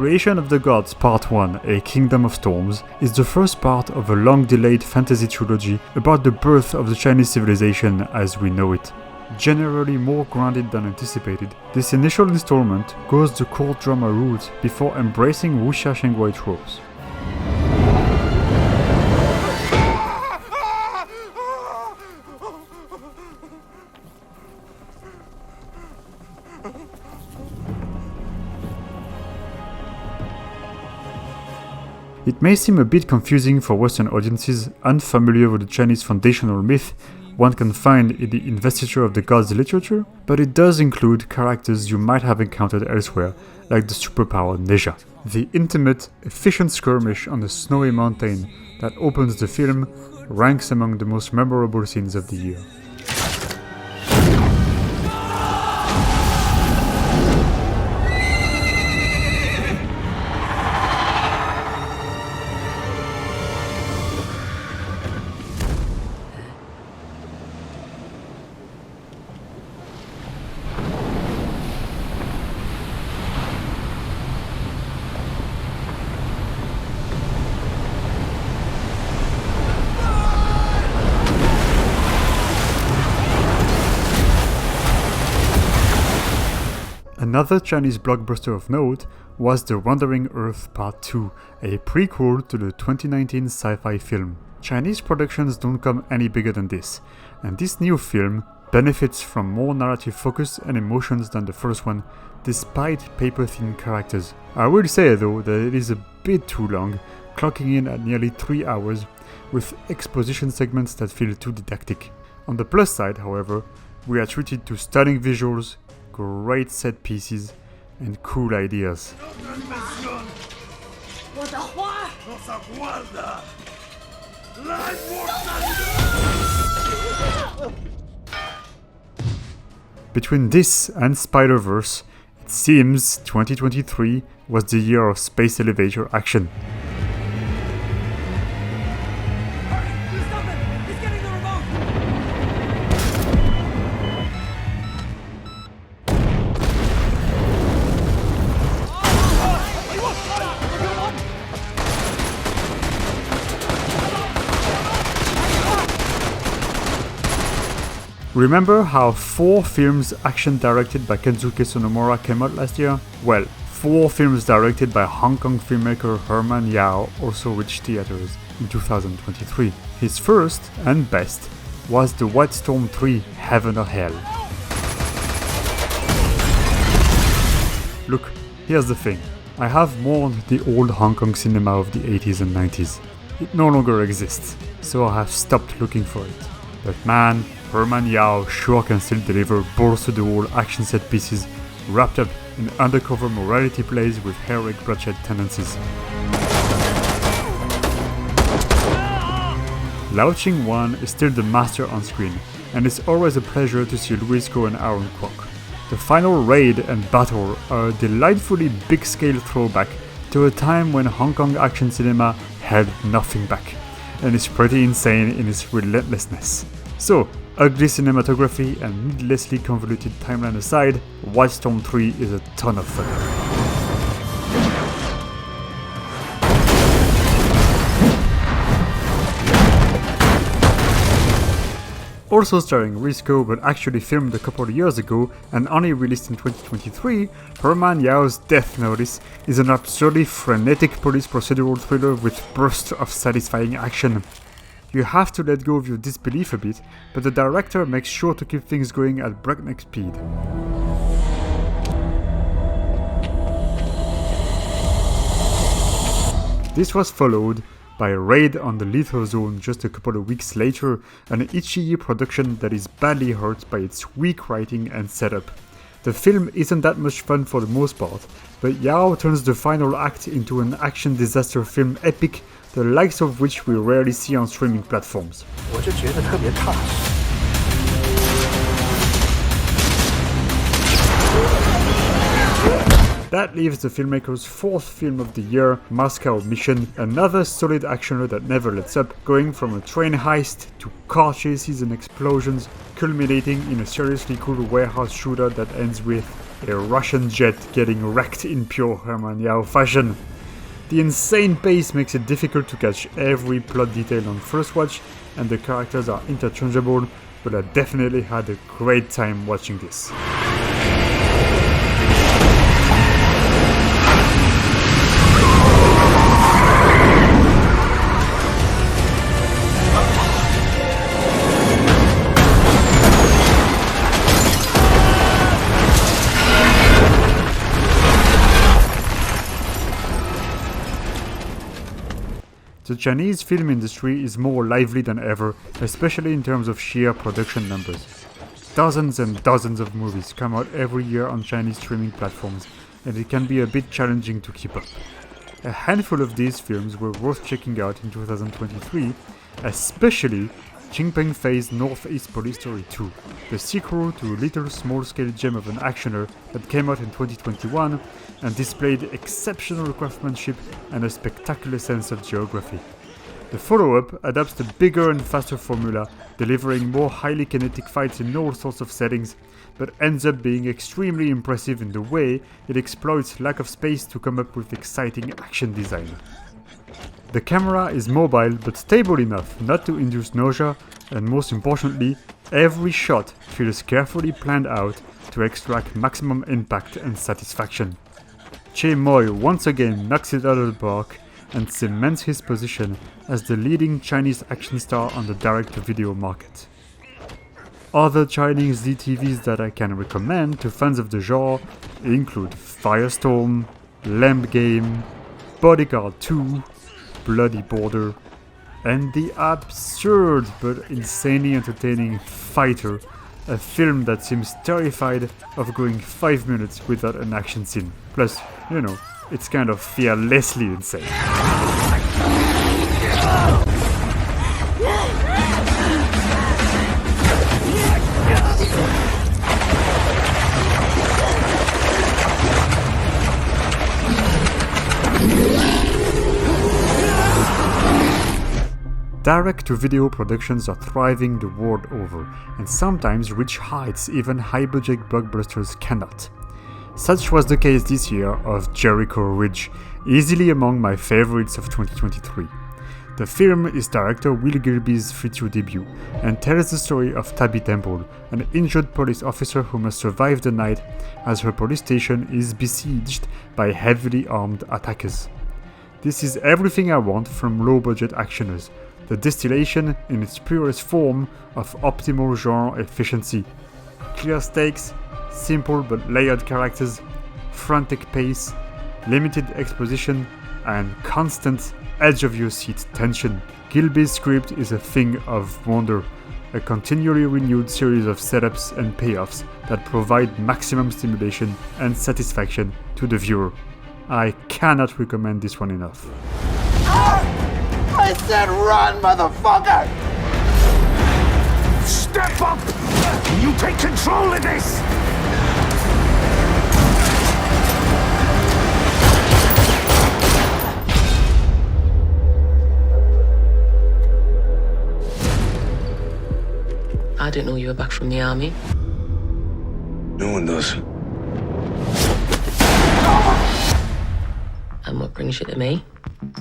Creation of the Gods Part 1, A Kingdom of Storms, is the first part of a long-delayed fantasy trilogy about the birth of the Chinese civilization as we know it. Generally more grounded than anticipated, this initial installment goes the court drama route before embracing wuxia shengwai tropes. It may seem a bit confusing for Western audiences unfamiliar with the Chinese foundational myth one can find in the Investiture of the Gods literature, but it does include characters you might have encountered elsewhere, like the superpowered Neja. The intimate, efficient skirmish on the snowy mountain that opens the film ranks among the most memorable scenes of the year. Another Chinese blockbuster of note was The Wandering Earth Part 2, a prequel to the 2019 sci-fi film. Chinese productions don't come any bigger than this, and this new film benefits from more narrative focus and emotions than the first one, despite paper-thin characters. I will say though that it is a bit too long, clocking in at nearly 3 hours, with exposition segments that feel too didactic. On the plus side, however, we are treated to stunning visuals, great set pieces, and cool ideas. Between this and Spider-Verse, it seems 2023 was the year of space elevator action. Remember how 4 films action directed by Kensuke Sonomura came out last year? Well, 4 films directed by Hong Kong filmmaker Herman Yao also reached theaters in 2023. His first and best was The White Storm 3: Heaven or Hell. Look, here's the thing. I have mourned the old Hong Kong cinema of the 80s and 90s. It no longer exists, so I have stopped looking for it. But man, Herman Yao sure can still deliver balls-to-the-wall action set pieces wrapped up in undercover morality plays with heroic bloodshed tendencies. Lau Ching-wan is still the master on screen, and it's always a pleasure to see Louis Ko and Aaron Kwok. The final raid and battle are a delightfully big-scale throwback to a time when Hong Kong action cinema held nothing back, and is pretty insane in its relentlessness. So, ugly cinematography and needlessly convoluted timeline aside, White Storm 3 is a ton of fun. Also starring Risco, but actually filmed a couple of years ago and only released in 2023, Herman Yao's Death Notice is an absurdly frenetic police procedural thriller with bursts of satisfying action. You have to let go of your disbelief a bit, but the director makes sure to keep things going at breakneck speed. This was followed by a raid on the Lethal Zone just a couple of weeks later, an Ichii production that is badly hurt by its weak writing and setup. The film isn't that much fun for the most part, but Yao turns the final act into an action disaster film epic, the likes of which we rarely see on streaming platforms. That leaves the filmmaker's 4th film of the year, Moscow Mission, another solid actioner that never lets up, going from a train heist to car chases and explosions, culminating in a seriously cool warehouse shooter that ends with a Russian jet getting wrecked in pure Herman Yao fashion. The insane pace makes it difficult to catch every plot detail on first watch, and the characters are interchangeable, but I definitely had a great time watching this. The Chinese film industry is more lively than ever, especially in terms of sheer production numbers. Dozens and dozens of movies come out every year on Chinese streaming platforms, and it can be a bit challenging to keep up. A handful of these films were worth checking out in 2023, especially Qingpeng Fei's Northeast Police Story 2, the sequel to a little small-scale gem of an actioner that came out in 2021 and displayed exceptional craftsmanship and a spectacular sense of geography. The follow-up adapts the bigger and faster formula, delivering more highly kinetic fights in all sorts of settings, but ends up being extremely impressive in the way it exploits lack of space to come up with exciting action design. The camera is mobile but stable enough not to induce nausea, and most importantly, every shot feels carefully planned out to extract maximum impact and satisfaction. Che Moi once again knocks it out of the park and cements his position as the leading Chinese action star on the direct-to-video market. Other Chinese DTVs that I can recommend to fans of the genre include Firestorm, Lamb Game, Bodyguard 2, Bloody Border, and the absurd but insanely entertaining Fighter, a film that seems terrified of going 5 minutes without an action scene. Plus, you know, it's kind of fearlessly insane. Direct-to-video productions are thriving the world over, and sometimes reach heights even high-budget blockbusters cannot. Such was the case this year of Jericho Ridge, easily among my favorites of 2023. The film is director Will Gilby's feature debut, and tells the story of Tabby Temple, an injured police officer who must survive the night as her police station is besieged by heavily armed attackers. This is everything I want from low-budget actioners, the distillation in its purest form of optimal genre efficiency. Clear stakes, simple but layered characters, frantic pace, limited exposition, and constant edge-of-your-seat tension. Gilby's script is a thing of wonder, a continually renewed series of setups and payoffs that provide maximum stimulation and satisfaction to the viewer. I cannot recommend this one enough. I said run, motherfucker! Step up! You take control of this! I didn't know you were back from the army. No one does. And what brings you to me?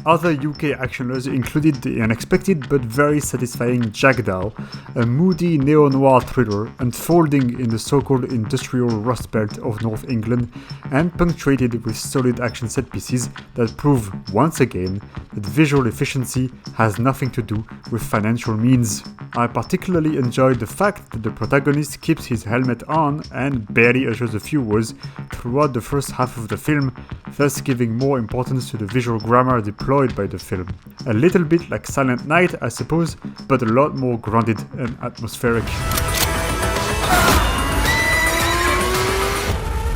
Other UK actioners included the unexpected but very satisfying Jackdaw, a moody neo-noir thriller unfolding in the so-called industrial Rust Belt of North England and punctuated with solid action set pieces that prove once again that visual efficiency has nothing to do with financial means. I particularly enjoyed the fact that the protagonist keeps his helmet on and barely utters a few words throughout the first half of the film, thus giving more importance to the visual grammar deployed by the film. A little bit like Silent Night, I suppose, but a lot more grounded and atmospheric.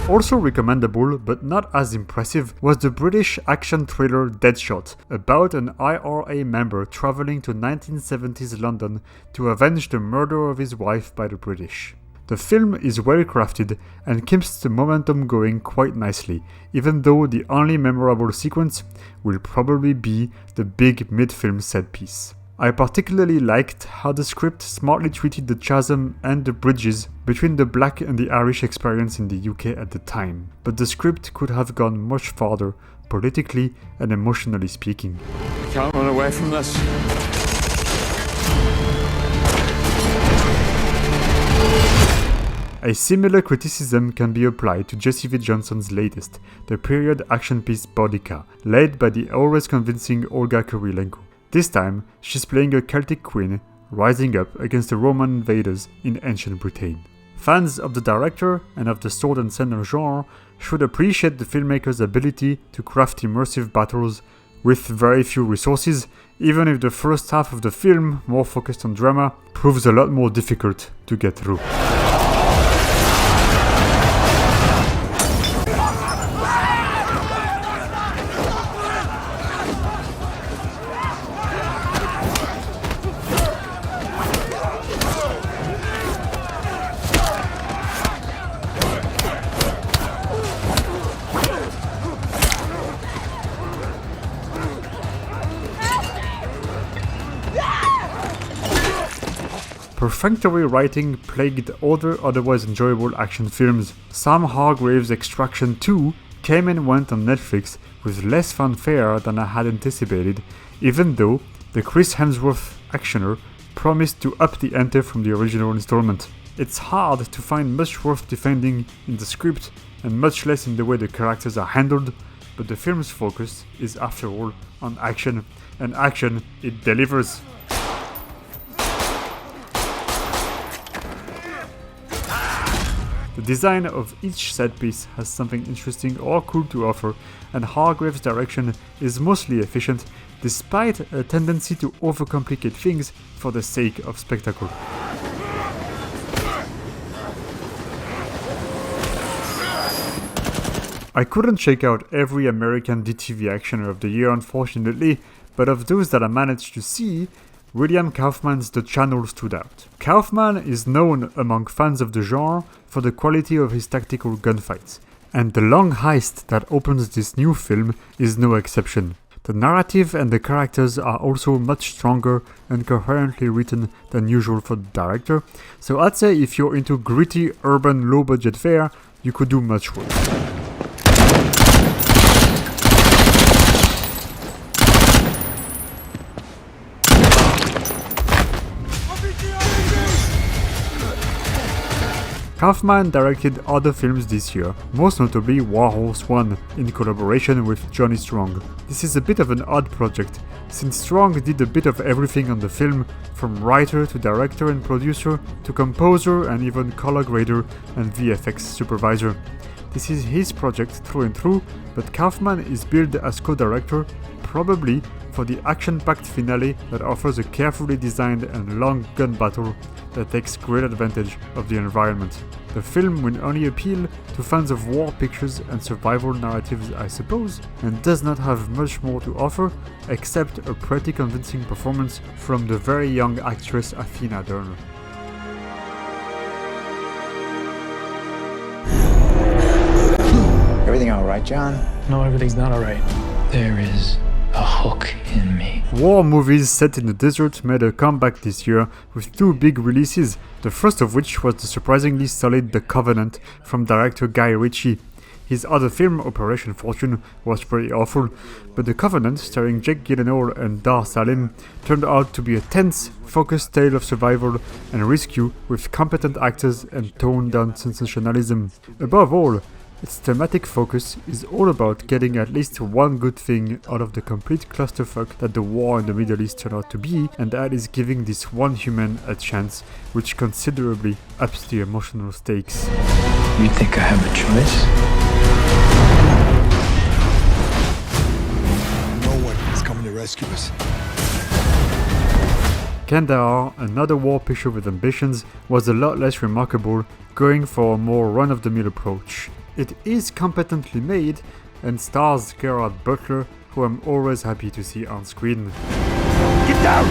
Also recommendable, but not as impressive, was the British action thriller Deadshot, about an IRA member travelling to 1970s London to avenge the murder of his wife by the British. The film is well crafted and keeps the momentum going quite nicely, even though the only memorable sequence will probably be the big mid-film set piece. I particularly liked how the script smartly treated the chasm and the bridges between the black and the Irish experience in the UK at the time, but the script could have gone much farther, politically and emotionally speaking. Can't run away from this. A similar criticism can be applied to Jessie V. Johnson's latest, the period action piece Boudica, led by the always convincing Olga Kurylenko. This time, she's playing a Celtic queen rising up against the Roman invaders in ancient Britain. Fans of the director and of the sword and sandal genre should appreciate the filmmaker's ability to craft immersive battles with very few resources, even if the first half of the film, more focused on drama, proves a lot more difficult to get through. Perfunctory writing plagued other otherwise enjoyable action films. Sam Hargrave's Extraction 2 came and went on Netflix with less fanfare than I had anticipated, even though the Chris Hemsworth actioner promised to up the ante from the original installment. It's hard to find much worth defending in the script and much less in the way the characters are handled, but the film's focus is after all on action, and action it delivers. The design of each set piece has something interesting or cool to offer, and Hargrave's direction is mostly efficient, despite a tendency to overcomplicate things for the sake of spectacle. I couldn't check out every American DTV actioner of the year unfortunately, but of those that I managed to see, William Kaufman's The Channel stood out. Kaufman is known among fans of the genre for the quality of his tactical gunfights, and the long heist that opens this new film is no exception. The narrative and the characters are also much stronger and coherently written than usual for the director, so I'd say if you're into gritty, urban, low-budget fare, you could do much worse. Kaufman directed other films this year, most notably Warhorse 1, in collaboration with Johnny Strong. This is a bit of an odd project, since Strong did a bit of everything on the film, from writer to director and producer, to composer and even color grader and VFX supervisor. This is his project through and through, but Kaufman is billed as co-director, probably for the action-packed finale that offers a carefully designed and long gun battle that takes great advantage of the environment. The film will only appeal to fans of war pictures and survival narratives, I suppose, and does not have much more to offer except a pretty convincing performance from the very young actress Athena Turner. Everything all right, John? No, everything's not all right. There is a hook in me. War movies set in the desert made a comeback this year with two big releases, the first of which was the surprisingly solid The Covenant from director Guy Ritchie. His other film, Operation Fortune, was pretty awful, but The Covenant, starring Jake Gyllenhaal and Dar Salim, turned out to be a tense, focused tale of survival and rescue with competent actors and toned-down sensationalism. Above all, its thematic focus is all about getting at least one good thing out of the complete clusterfuck that the war in the Middle East turned out to be, and that is giving this one human a chance, which considerably ups the emotional stakes. You think I have a choice? No one is coming to rescue us. Kandahar, another war picture with ambitions, was a lot less remarkable, going for a more run-of-the-mill approach. It is competently made and stars Gerard Butler, who I'm always happy to see on screen. Get down!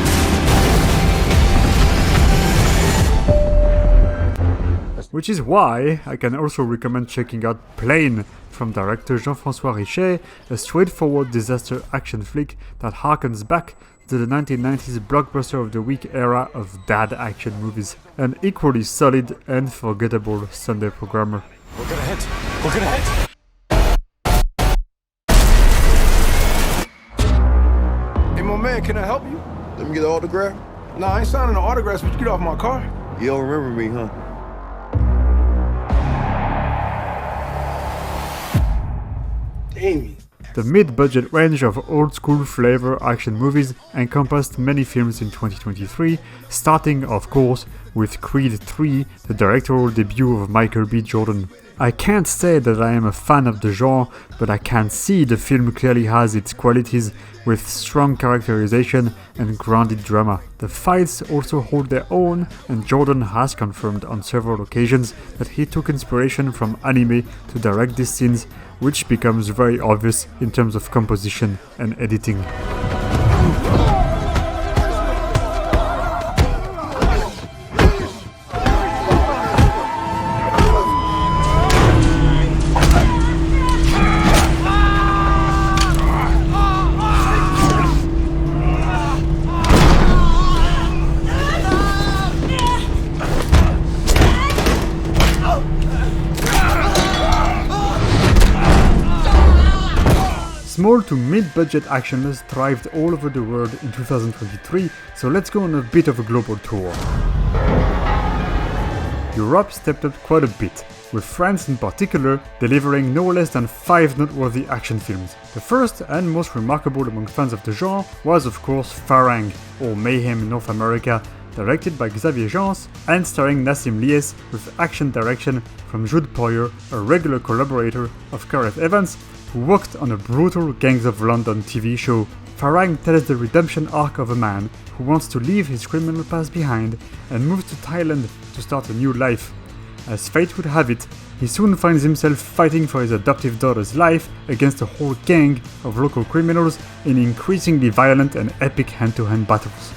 Which is why I can also recommend checking out Plane from director Jean-François Richet, a straightforward disaster action flick that harkens back to the 1990s blockbuster of the week era of dad action movies. An equally solid and forgettable Sunday programmer. We're gonna hit. We're gonna hit. Hey, my man, can I help you? Let me get an autograph. Nah, I ain't signing no autographs, but you get off my car. You don't remember me, huh? Damien. The mid-budget range of old-school flavor action movies encompassed many films in 2023, starting, of course, with Creed 3, the directorial debut of Michael B. Jordan. I can't say that I am a fan of the genre, but I can see the film clearly has its qualities with strong characterization and grounded drama. The fights also hold their own, and Jordan has confirmed on several occasions that he took inspiration from anime to direct these scenes, which becomes very obvious in terms of composition and editing. Small to mid-budget actioners thrived all over the world in 2023, so let's go on a bit of a global tour. Europe stepped up quite a bit, with France in particular delivering no less than 5 noteworthy action films. The first and most remarkable among fans of the genre was of course Farang, or Mayhem in North America, directed by Xavier Jeance and starring Nassim Lies with action direction from Jude Poyer, a regular collaborator of Gareth Evans, who worked on a brutal Gangs of London TV show. Farang tells the redemption arc of a man who wants to leave his criminal past behind and move to Thailand to start a new life. As fate would have it, he soon finds himself fighting for his adoptive daughter's life against a whole gang of local criminals in increasingly violent and epic hand-to-hand battles.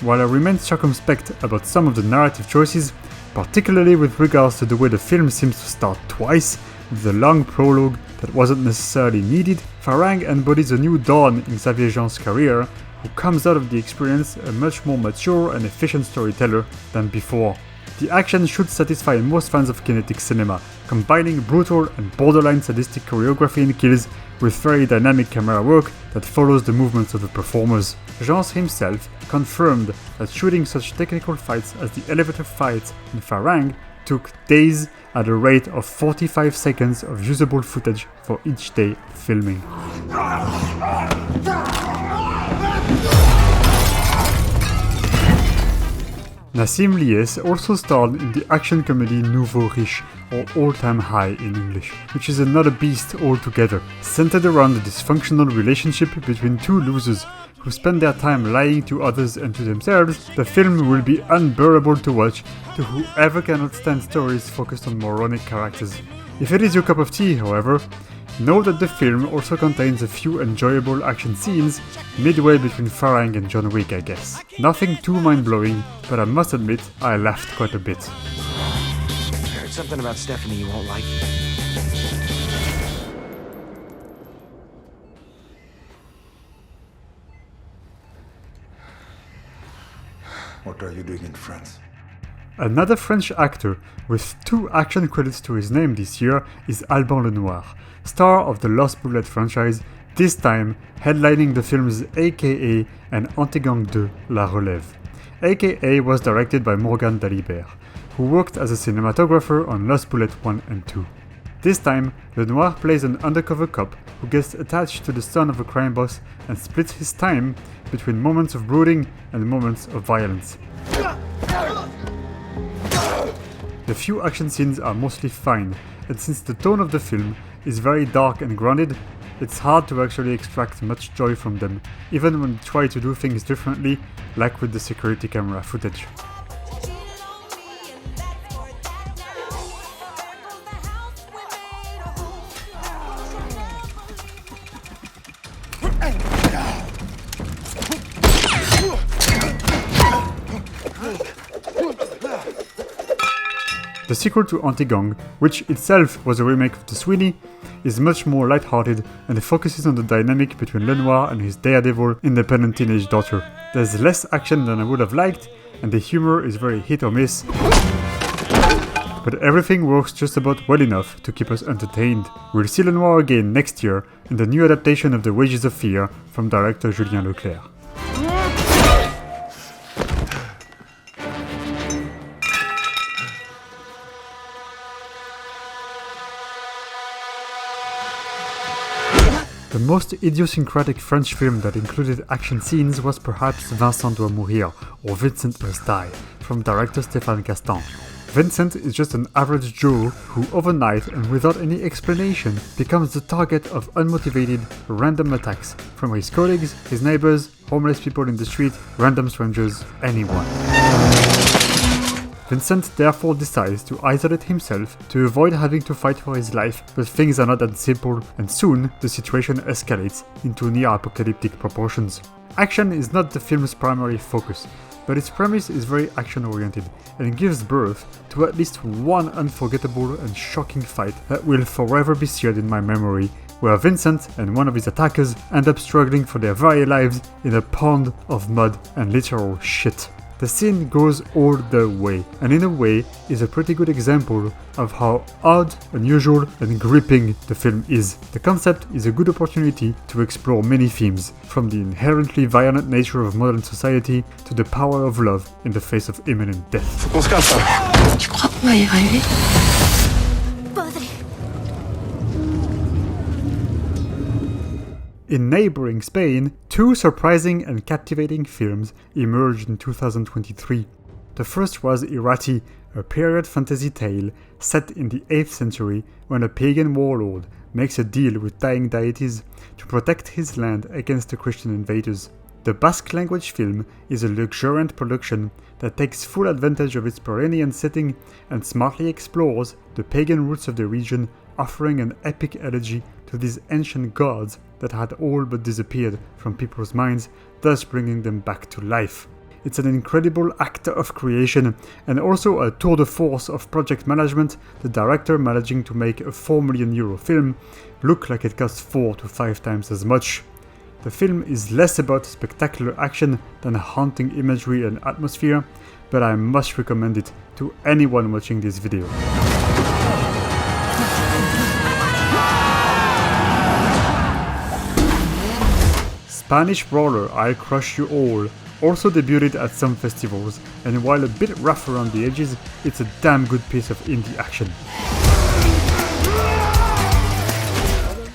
While I remain circumspect about some of the narrative choices, particularly with regards to the way the film seems to start twice, with a long prologue that wasn't necessarily needed, Farang embodies a new dawn in Xavier Jean's career, who comes out of the experience a much more mature and efficient storyteller than before. The action should satisfy most fans of kinetic cinema, combining brutal and borderline sadistic choreography and kills with very dynamic camera work that follows the movements of the performers. Jean himself confirmed that shooting such technical fights as the elevator fight in Farang took days at a rate of 45 seconds of usable footage for each day of filming. Nassim Lies also starred in the action comedy Nouveau Riche, or All Time High in English, which is another beast altogether, centered around the dysfunctional relationship between two losers who spend their time lying to others and to themselves. The film will be unbearable to watch to whoever cannot stand stories focused on moronic characters. If it is your cup of tea, however, know that the film also contains a few enjoyable action scenes midway between Farang and John Wick, I guess. Nothing too mind-blowing, but I must admit I laughed quite a bit. I heard something about Stephanie you won't like. What are you doing in France? Another French actor with 2 action credits to his name this year is Alban Lenoir, star of the Lost Bullet franchise, this time headlining the films AKA and Antigang 2 La Relève. AKA was directed by Morgan Dalibert, who worked as a cinematographer on Lost Bullet 1 and 2. This time, Lenoir plays an undercover cop who gets attached to the son of a crime boss and splits his time between moments of brooding and moments of violence. The few action scenes are mostly fine, and since the tone of the film is very dark and grounded, it's hard to actually extract much joy from them, even when you try to do things differently, like with the security camera footage. The sequel to Antigang, which itself was a remake of The Sweeney, is much more lighthearted and focuses on the dynamic between Lenoir and his daredevil independent teenage daughter. There's less action than I would have liked, and the humor is very hit or miss, but everything works just about well enough to keep us entertained. We'll see Lenoir again next year in the new adaptation of The Wages of Fear from director Julien Leclerc. The most idiosyncratic French film that included action scenes was perhaps Vincent doit mourir, or Vincent must die, from director Stéphane Castan. Vincent is just an average Joe who overnight and without any explanation becomes the target of unmotivated, random attacks from his colleagues, his neighbors, homeless people in the street, random strangers, anyone. Vincent therefore decides to isolate himself to avoid having to fight for his life, but things are not that simple, and soon the situation escalates into near-apocalyptic proportions. Action is not the film's primary focus, but its premise is very action-oriented, and gives birth to at least one unforgettable and shocking fight that will forever be seared in my memory, where Vincent and one of his attackers end up struggling for their very lives in a pond of mud and literal shit. The scene goes all the way, and in a way is a pretty good example of how odd, unusual, and gripping the film is. The concept is a good opportunity to explore many themes, from the inherently violent nature of modern society to the power of love in the face of imminent death. Faut qu'on se casse là. Tu crois qu'on va y arriver? In neighboring Spain, 2 surprising and captivating films emerged in 2023. The first was Irati, a period fantasy tale set in the 8th century when a pagan warlord makes a deal with dying deities to protect his land against the Christian invaders. The Basque language film is a luxuriant production that takes full advantage of its Pyrenean setting and smartly explores the pagan roots of the region, offering an epic elegy to these ancient gods that had all but disappeared from people's minds, thus bringing them back to life. It's an incredible act of creation and also a tour de force of project management, the director managing to make a €4 million film look like it cost 4 to 5 times as much. The film is less about spectacular action than haunting imagery and atmosphere, but I must recommend it to anyone watching this video. Spanish brawler I'll Crush You All also debuted at some festivals, and while a bit rough around the edges, it's a damn good piece of indie action.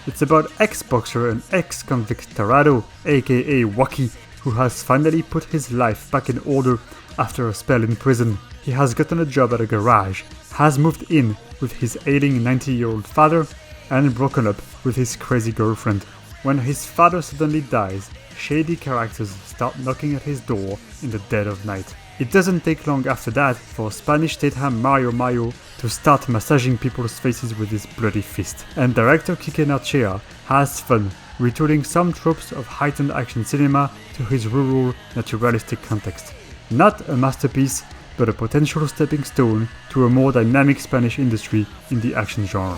It's about ex-boxer and ex-convict Tarado, aka Wacky, who has finally put his life back in order after a spell in prison. He has gotten a job at a garage, has moved in with his ailing 90-year-old father, and broken up with his crazy girlfriend. When his father suddenly dies, shady characters start knocking at his door in the dead of night. It doesn't take long after that for Spanish Statham Mario Mayo to start massaging people's faces with his bloody fist. And director Quique Narcea has fun, retooling some tropes of heightened action cinema to his rural, naturalistic context. Not a masterpiece, but a potential stepping stone to a more dynamic Spanish industry in the action genre.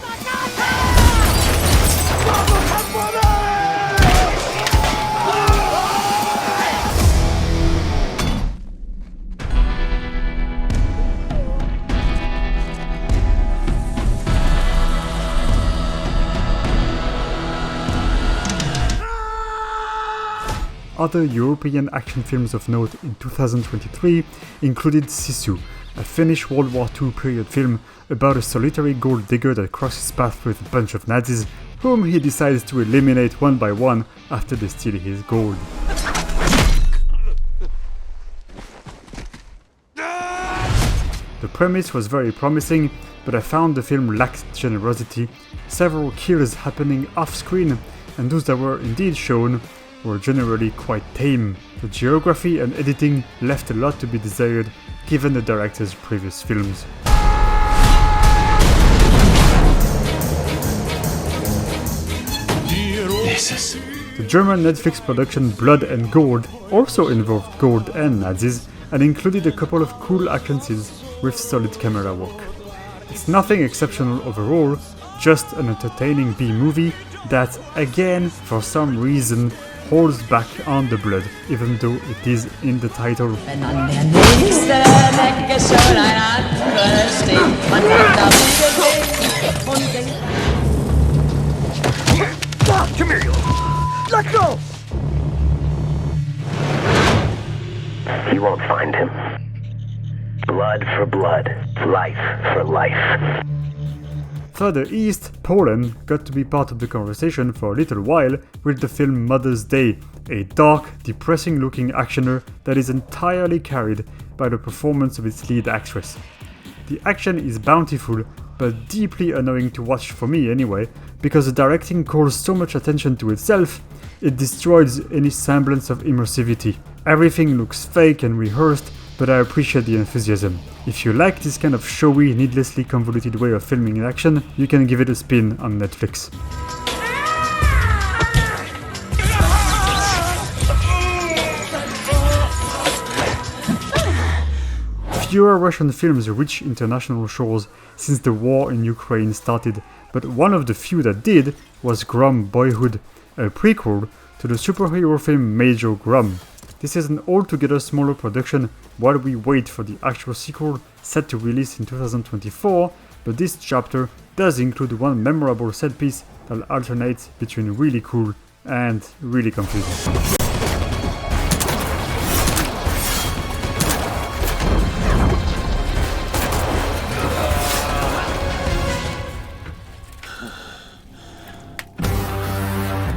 Other European action films of note in 2023 included Sisu, a Finnish World War II period film about a solitary gold digger that crosses paths with a bunch of Nazis, whom he decides to eliminate one by one after they steal his gold. The premise was very promising, but I found the film lacked generosity, several kills happening off-screen, and those that were indeed shown were generally quite tame. The geography and editing left a lot to be desired given the director's previous films. Jesus. The German Netflix production Blood and Gold also involved gold and Nazis and included a couple of cool action scenes with solid camera work. It's nothing exceptional overall, just an entertaining B-movie that, again, for some reason, holds back on the blood, even though it is in the title. Come here, you. Let go! You won't find him. Blood for blood, life for life. Further east, Poland got to be part of the conversation for a little while with the film Mother's Day, a dark, depressing-looking actioner that is entirely carried by the performance of its lead actress. The action is bountiful, but deeply annoying to watch for me anyway, because the directing calls so much attention to itself, it destroys any semblance of immersivity. Everything looks fake and rehearsed, but I appreciate the enthusiasm. If you like this kind of showy, needlessly convoluted way of filming in action, you can give it a spin on Netflix. Fewer Russian films reach international shores since the war in Ukraine started, but one of the few that did was Grom Boyhood, a prequel to the superhero film Major Grom. This is an altogether smaller production while we wait for the actual sequel set to release in 2024, but this chapter does include one memorable set piece that alternates between really cool and really confusing.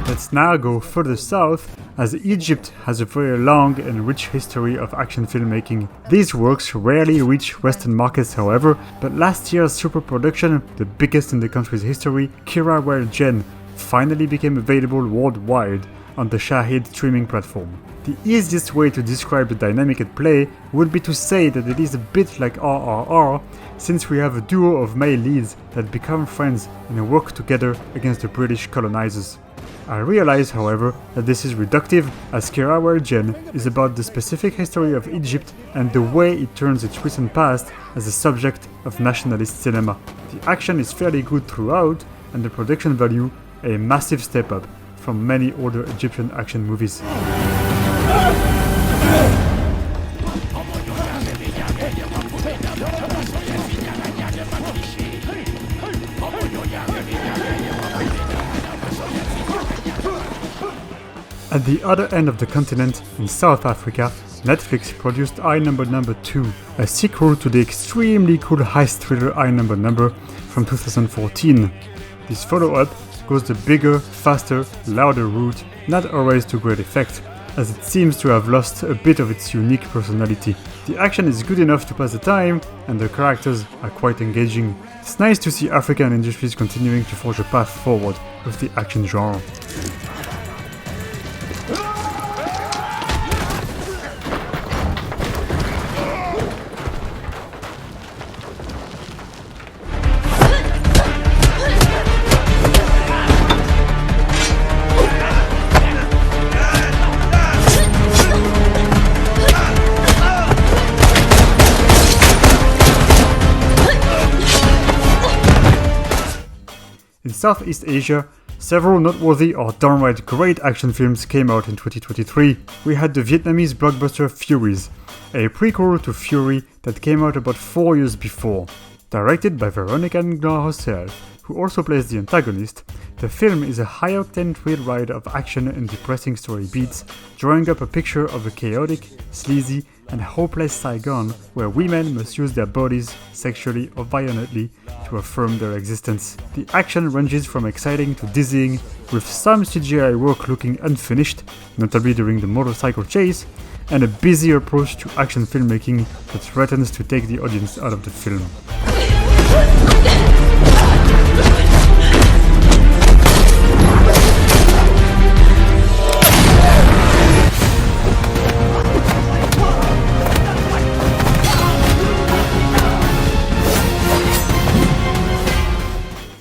Let's now go further south, as Egypt has a very long and rich history of action filmmaking. These works rarely reach Western markets however, but last year's super production, the biggest in the country's history, Kira Well Gen, finally became available worldwide, on the Shahid streaming platform. The easiest way to describe the dynamic at play would be to say that it is a bit like RRR, since we have a duo of male leads that become friends and work together against the British colonizers. I realize, however, that this is reductive, as Kirawar Gen is about the specific history of Egypt and the way it turns its recent past as a subject of nationalist cinema. The action is fairly good throughout, and the production value a massive step up from many older Egyptian action movies. At the other end of the continent, in South Africa, Netflix produced I Number 2, a sequel to the extremely cool heist thriller I Number from 2014. This follow-up goes the bigger, faster, louder route, not always to great effect, as it seems to have lost a bit of its unique personality. The action is good enough to pass the time, and the characters are quite engaging. It's nice to see African industries continuing to forge a path forward with the action genre. In Southeast Asia, several noteworthy or downright great action films came out in 2023. We had the Vietnamese blockbuster Furies, a prequel to Fury that came out about 4 years before. Directed by Veronica Nglar herself, who also plays the antagonist, the film is a high-octane thrill ride of action and depressing story beats, drawing up a picture of a chaotic, sleazy, and hopeless Saigon where women must use their bodies sexually or violently to affirm their existence. The action ranges from exciting to dizzying, with some CGI work looking unfinished, notably during the motorcycle chase, and a busy approach to action filmmaking that threatens to take the audience out of the film.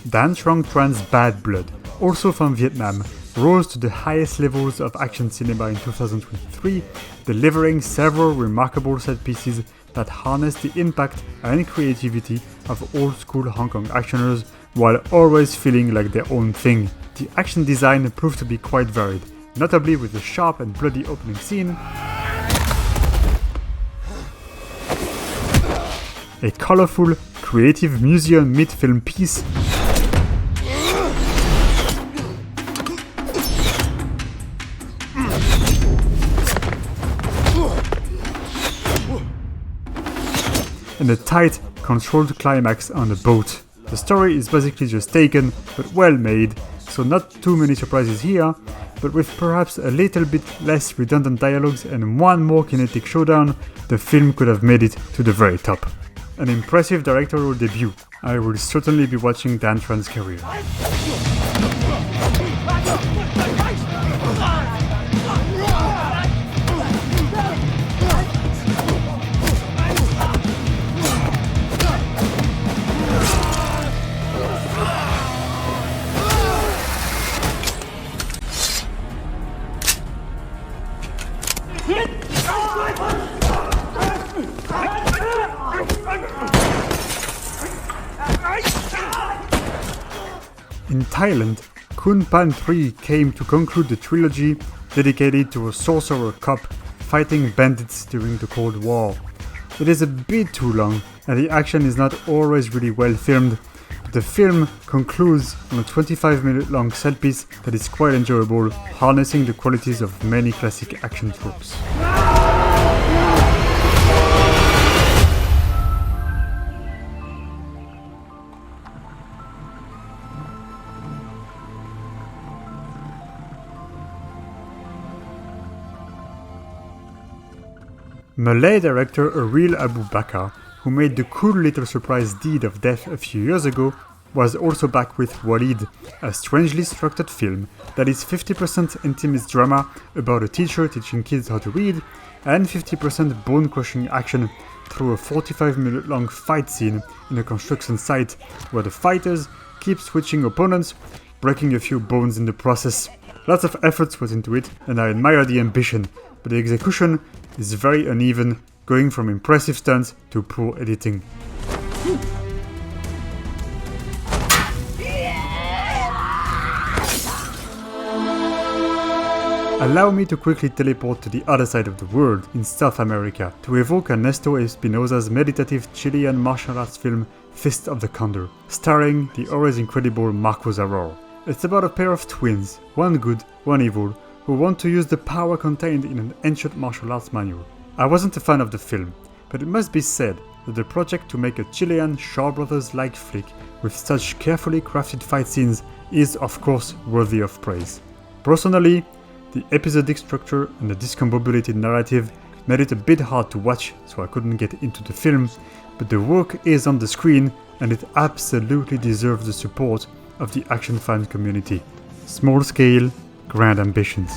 Dan Trong Tran's Bad Blood, also from Vietnam, rose to the highest levels of action cinema in 2023, delivering several remarkable set pieces that harness the impact and creativity of old-school Hong Kong actioners while always feeling like their own thing. The action design proved to be quite varied, notably with a sharp and bloody opening scene, a colorful, creative museum mid-film piece, and a tight, controlled climax on a boat. The story is basically just taken, but well made, so not too many surprises here, but with perhaps a little bit less redundant dialogues and one more kinetic showdown, the film could have made it to the very top. An impressive directorial debut. I will certainly be watching Dan Tran's career. In Thailand, Kun Pan 3 came to conclude the trilogy dedicated to a sorcerer cop fighting bandits during the Cold War. It is a bit too long, and the action is not always really well filmed. The film concludes on a 25-minute long set piece that is quite enjoyable, harnessing the qualities of many classic action tropes. Malay director Aril Abu Bakar, who made the cool little surprise Deed of Death a few years ago, was also back with Walid, a strangely structured film that is 50% intimate drama about a teacher teaching kids how to read, and 50% bone-crushing action through a 45-minute long fight scene in a construction site where the fighters keep switching opponents, breaking a few bones in the process. Lots of effort was into it, and I admire the ambition, but the execution is very uneven, going from impressive stunts to poor editing. Allow me to quickly teleport to the other side of the world, in South America, to evoke Ernesto Espinosa's meditative Chilean martial arts film Fist of the Condor, starring the always incredible Marco Zaror. It's about a pair of twins, one good, one evil, who want to use the power contained in an ancient martial arts manual. I wasn't a fan of the film, but it must be said that the project to make a Chilean Shaw Brothers-like flick with such carefully crafted fight scenes is of course worthy of praise. Personally, the episodic structure and the discombobulated narrative made it a bit hard to watch, so I couldn't get into the film, but the work is on the screen and it absolutely deserves the support of the action fan community. Small scale, grand ambitions.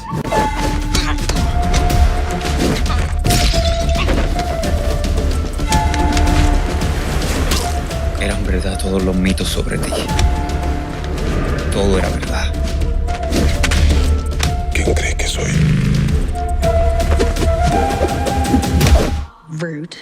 Eran verdad todos los mitos sobre ti. Todo era verdad. ¿Quién crees que soy? Rude.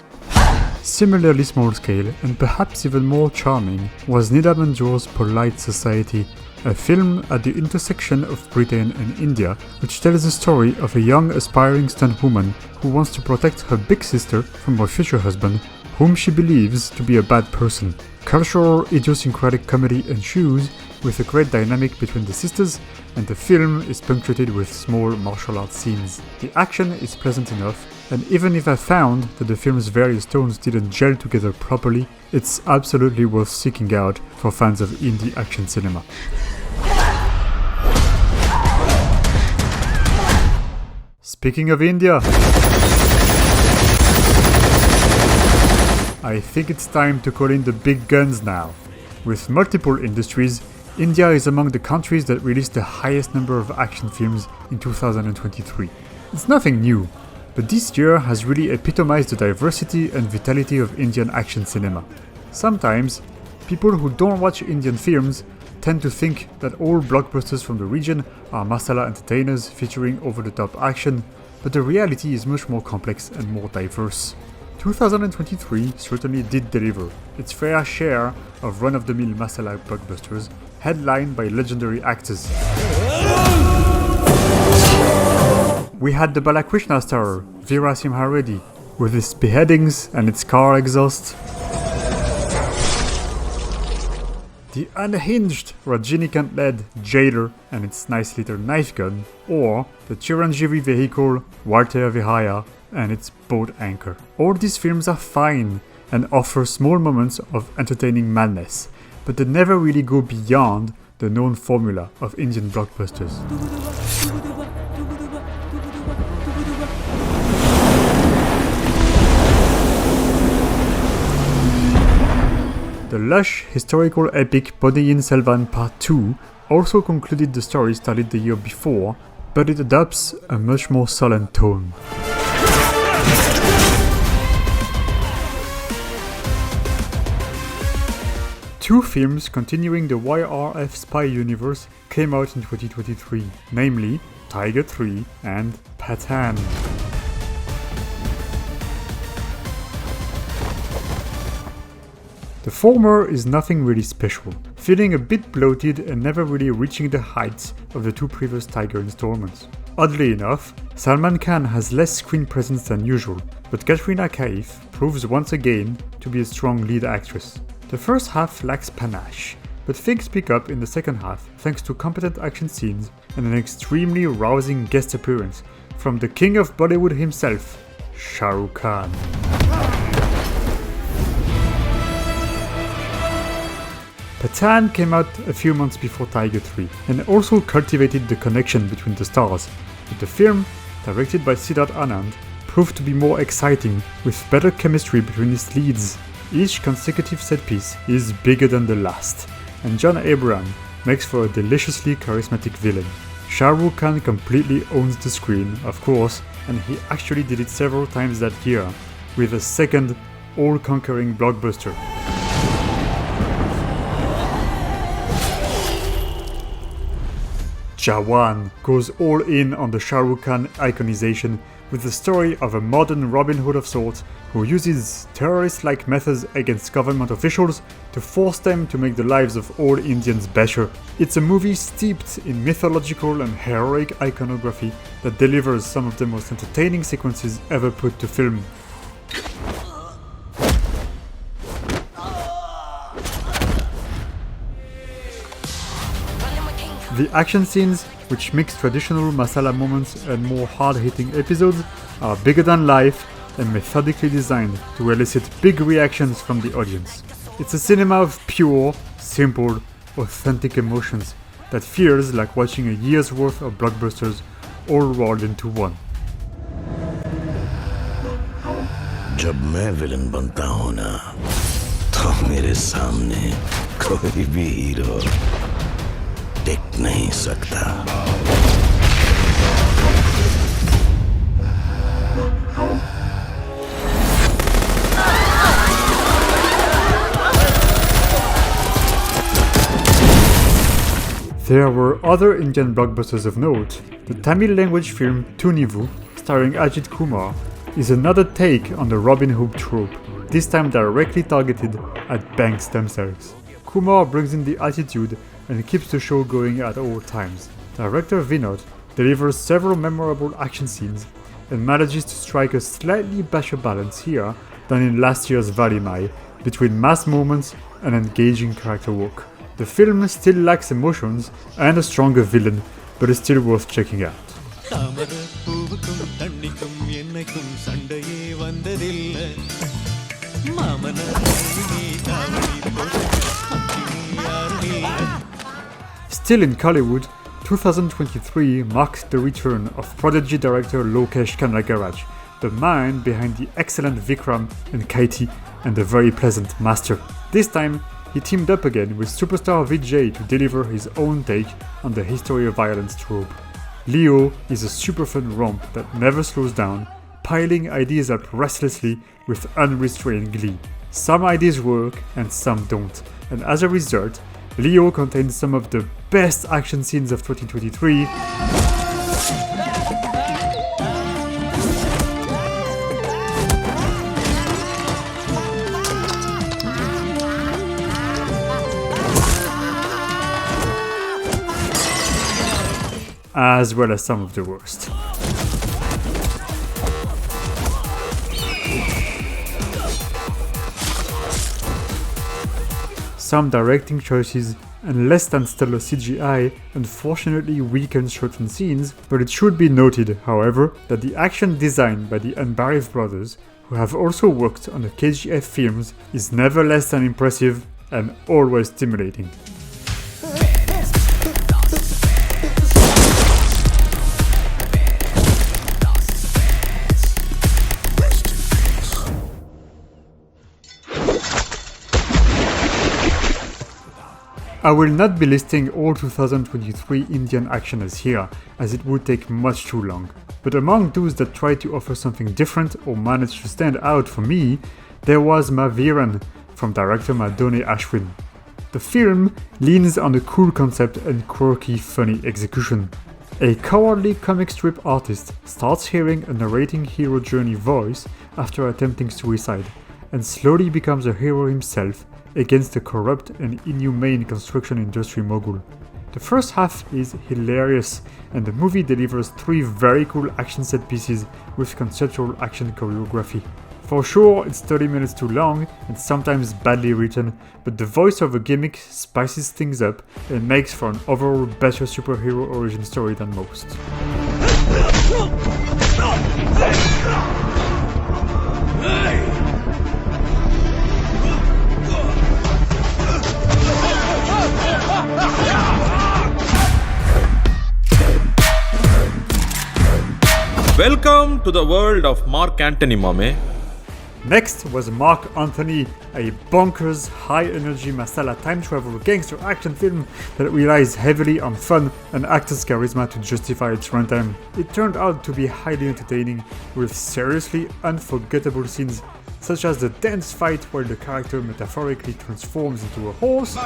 Similarly small scale, and perhaps even more charming, was Nida Manzoor's Polite Society, a film at the intersection of Britain and India, which tells the story of a young aspiring stunt woman who wants to protect her big sister from her future husband, whom she believes to be a bad person. Cultural idiosyncratic comedy ensues, with a great dynamic between the sisters, and the film is punctuated with small martial arts scenes. The action is pleasant enough, and even if I found that the film's various tones didn't gel together properly, it's absolutely worth seeking out for fans of indie action cinema. Speaking of India, I think it's time to call in the big guns now. With multiple industries, India is among the countries that released the highest number of action films in 2023. It's nothing new, but this year has really epitomized the diversity and vitality of Indian action cinema. Sometimes, people who don't watch Indian films tend to think that all blockbusters from the region are masala entertainers featuring over-the-top action, but the reality is much more complex and more diverse. 2023 certainly did deliver its fair share of run-of-the-mill masala blockbusters, headlined by legendary actors. We had the Balakrishna star, Veera Simha Reddy, with its beheadings and its car exhaust. The unhinged Rajinikanth-led Jailer and its nice little knife gun, or the Chiranjeevi vehicle Walter Vihaya and its boat anchor. All these films are fine and offer small moments of entertaining madness, but they never really go beyond the known formula of Indian blockbusters. The lush historical epic Ponniyin Selvan Part 2 also concluded the story started the year before, but it adopts a much more sullen tone. Two films continuing the YRF spy universe came out in 2023, namely Tiger 3 and Pathaan. The former is nothing really special, feeling a bit bloated and never really reaching the heights of the two previous Tiger installments. Oddly enough, Salman Khan has less screen presence than usual, but Katrina Kaif proves once again to be a strong lead actress. The first half lacks panache, but things pick up in the second half thanks to competent action scenes and an extremely rousing guest appearance from the king of Bollywood himself, Shah Rukh Khan. Pathaan came out a few months before Tiger 3 and also cultivated the connection between the stars, but the film, directed by Siddharth Anand, proved to be more exciting with better chemistry between its leads. Each consecutive set piece is bigger than the last, and John Abraham makes for a deliciously charismatic villain. Shah Rukh Khan completely owns the screen, of course, and he actually did it several times that year, with a second all-conquering blockbuster. Jawan goes all in on the Shah Rukh Khan iconization with the story of a modern Robin Hood of sorts who uses terrorist-like methods against government officials to force them to make the lives of all Indians better. It's a movie steeped in mythological and heroic iconography that delivers some of the most entertaining sequences ever put to film. The action scenes, which mix traditional masala moments and more hard-hitting episodes, are bigger than life and methodically designed to elicit big reactions from the audience. It's a cinema of pure, simple, authentic emotions that feels like watching a year's worth of blockbusters all rolled into one. जब मैं villain बनता हूं ना, तो मेरे सामने कोई भी हीरो टिक नहीं सकता. There were other Indian blockbusters of note. The Tamil language film Tunivu, starring Ajit Kumar, is another take on the Robin Hood trope, this time directly targeted at banks themselves. Kumar brings in the attitude and keeps the show going at all times. Director Vinod delivers several memorable action scenes and manages to strike a slightly better balance here than in last year's Valimai between mass moments and engaging character work. The film still lacks emotions and a stronger villain, but is still worth checking out. Still in Kollywood, 2023 marked the return of prodigy director Lokesh Kanagaraj, the mind behind the excellent Vikram and Kaiti and the very pleasant Master. This time, he teamed up again with superstar Vijay to deliver his own take on the history of violence trope. Leo is a super fun romp that never slows down, piling ideas up restlessly with unrestrained glee. Some ideas work and some don't, and as a result, Leo contains some of the best action scenes of 2023. As well as some of the worst. Some directing choices and less than stellar CGI unfortunately weaken certain scenes, but it should be noted, however, that the action designed by the Anbarif brothers, who have also worked on the KGF films, is never less than impressive and always stimulating. I will not be listing all 2023 Indian actioners here, as it would take much too long. But among those that tried to offer something different or managed to stand out for me, there was Maviran from director Madhoni Ashwin. The film leans on a cool concept and quirky, funny execution. A cowardly comic strip artist starts hearing a narrating hero journey voice after attempting suicide, and slowly becomes a hero himself against a corrupt and inhumane construction industry mogul. The first half is hilarious, and the movie delivers 3 very cool action set pieces with conceptual action choreography. For sure, it's 30 minutes too long and sometimes badly written, but the voiceover gimmick spices things up and makes for an overall better superhero origin story than most. Welcome to the world of Mark Antony, Mame. Next was Mark Anthony, a bonkers, high-energy masala time travel gangster action film that relies heavily on fun and actors' charisma to justify its runtime. It turned out to be highly entertaining, with seriously unforgettable scenes such as the dance fight where the character metaphorically transforms into a horse, a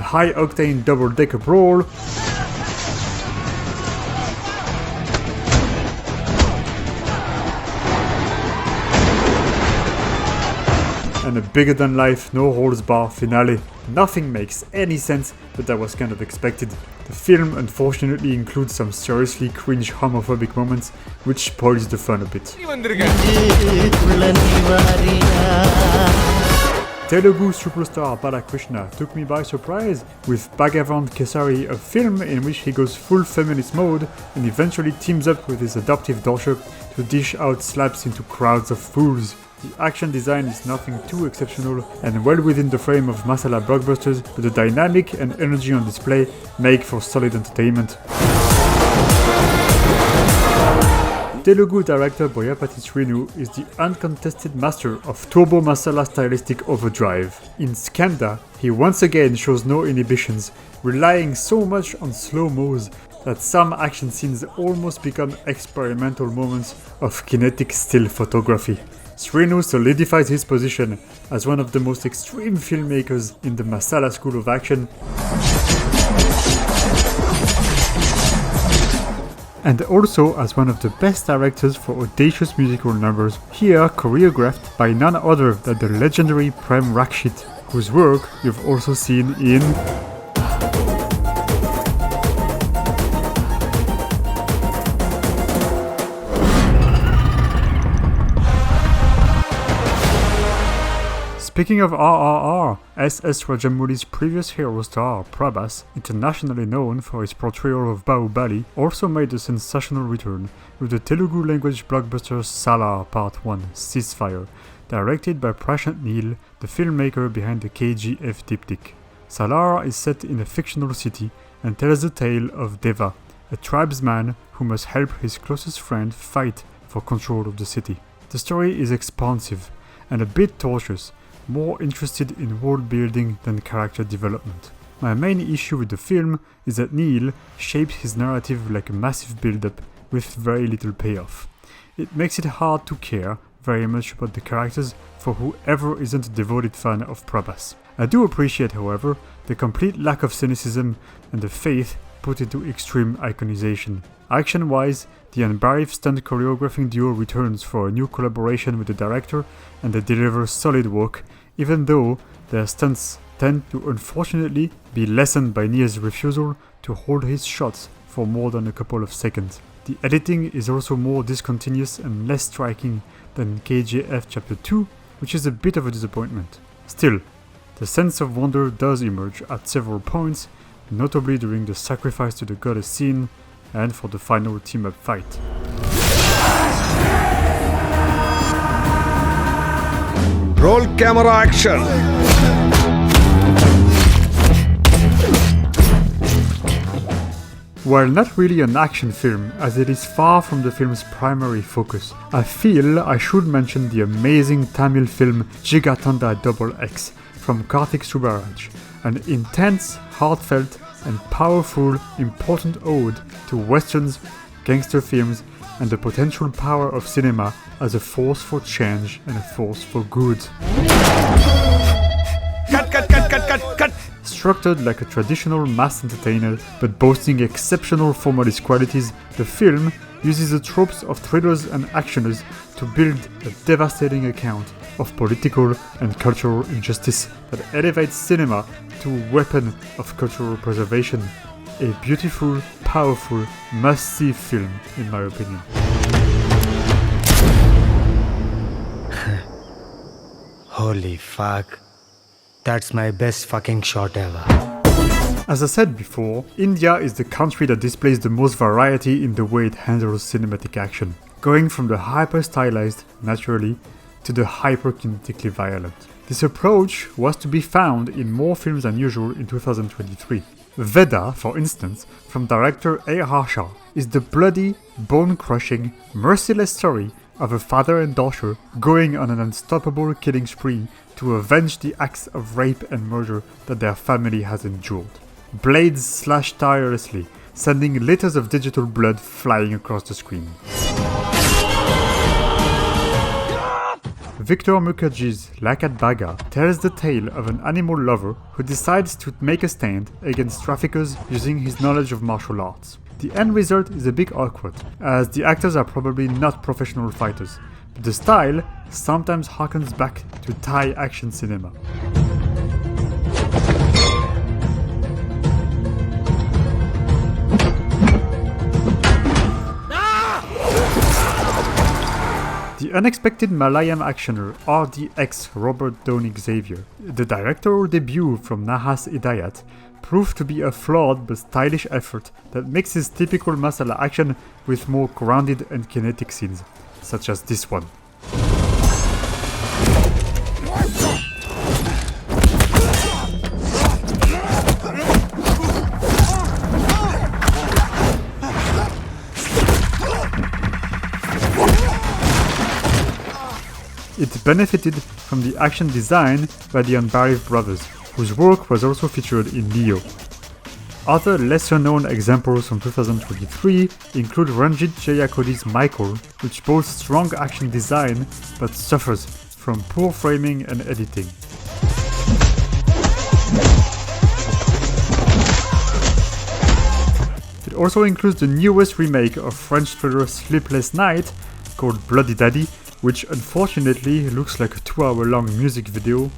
high-octane double-decker brawl, and a bigger-than-life, no-holds-barred finale. Nothing makes any sense, but that was kind of expected. The film unfortunately includes some seriously cringe homophobic moments, which spoils the fun a bit. Telugu superstar Balakrishna took me by surprise with Bhagavan Kesari, a film in which he goes full feminist mode and eventually teams up with his adoptive daughter to dish out slaps into crowds of fools. The action design is nothing too exceptional and well within the frame of masala blockbusters, but the dynamic and energy on display make for solid entertainment. Telugu director Boyapati Srinu is the uncontested master of turbo masala stylistic overdrive. In Skanda, he once again shows no inhibitions, relying so much on slow-mos that some action scenes almost become experimental moments of kinetic still photography. Srinu solidifies his position as one of the most extreme filmmakers in the masala school of action, and also as one of the best directors for audacious musical numbers, here choreographed by none other than the legendary Prem Rakshit, whose work you've also seen in Speaking of RRR, S.S. Rajamouli's previous hero star, Prabhas, internationally known for his portrayal of Bahubali, also made a sensational return with the Telugu language blockbuster Salar Part 1 Ceasefire, directed by Prashant Neel, the filmmaker behind the KGF diptych. Salar is set in a fictional city and tells the tale of Deva, a tribesman who must help his closest friend fight for control of the city. The story is expansive and a bit tortuous, more interested in world building than character development. My main issue with the film is that Neel shapes his narrative like a massive build-up with very little payoff. It makes it hard to care very much about the characters for whoever isn't a devoted fan of Prabhas. I do appreciate, however, the complete lack of cynicism and the faith put into extreme iconization. Action-wise, the unbarried stunt choreographing duo returns for a new collaboration with the director, and they deliver solid work, even though their stunts tend to unfortunately be lessened by Neel's refusal to hold his shots for more than a couple of seconds. The editing is also more discontinuous and less striking than KGF Chapter 2, which is a bit of a disappointment. Still, the sense of wonder does emerge at several points, notably during the sacrifice to the goddess scene and for the final team-up fight. Roll camera action! While not really an action film, as it is far from the film's primary focus, I feel I should mention the amazing Tamil film Jigatanda XX from Karthik Subbaraj, an intense, heartfelt, and powerful, important ode to westerns, gangster films, and the potential power of cinema as a force for change and a force for good. Cut! Structured like a traditional mass entertainer, but boasting exceptional formalist qualities, the film uses the tropes of thrillers and actioners to build a devastating account of political and cultural injustice that elevates cinema to a weapon of cultural preservation. A beautiful, powerful, must-see film, in my opinion. Holy fuck. That's my best fucking shot ever. As I said before, India is the country that displays the most variety in the way it handles cinematic action, going from the hyper-stylized, naturally, to the hyper-kinetically violent. This approach was to be found in more films than usual in 2023. Veda, for instance, from director A. Harsha, is the bloody, bone-crushing, merciless story of a father and daughter going on an unstoppable killing spree to avenge the acts of rape and murder that their family has endured. Blades slash tirelessly, sending liters of digital blood flying across the screen. Victor Mukherjee's Lakat Baga tells the tale of an animal lover who decides to make a stand against traffickers using his knowledge of martial arts. The end result is a bit awkward, as the actors are probably not professional fighters, but the style sometimes harkens back to Thai action cinema. The unexpected Malayalam actioner RDX Robert Downey Xavier, the directorial debut from Nahas Hidayat, proved to be a flawed but stylish effort that mixes typical masala action with more grounded and kinetic scenes, such as this one. It benefited from the action design by the Anbariv brothers, whose work was also featured in Neo. Other lesser-known examples from 2023 include Ranjit Jayakodi's Michael, which boasts strong action design but suffers from poor framing and editing. It also includes the newest remake of French thriller Sleepless Night, called Bloody Daddy, which unfortunately looks like a 2-hour-long music video.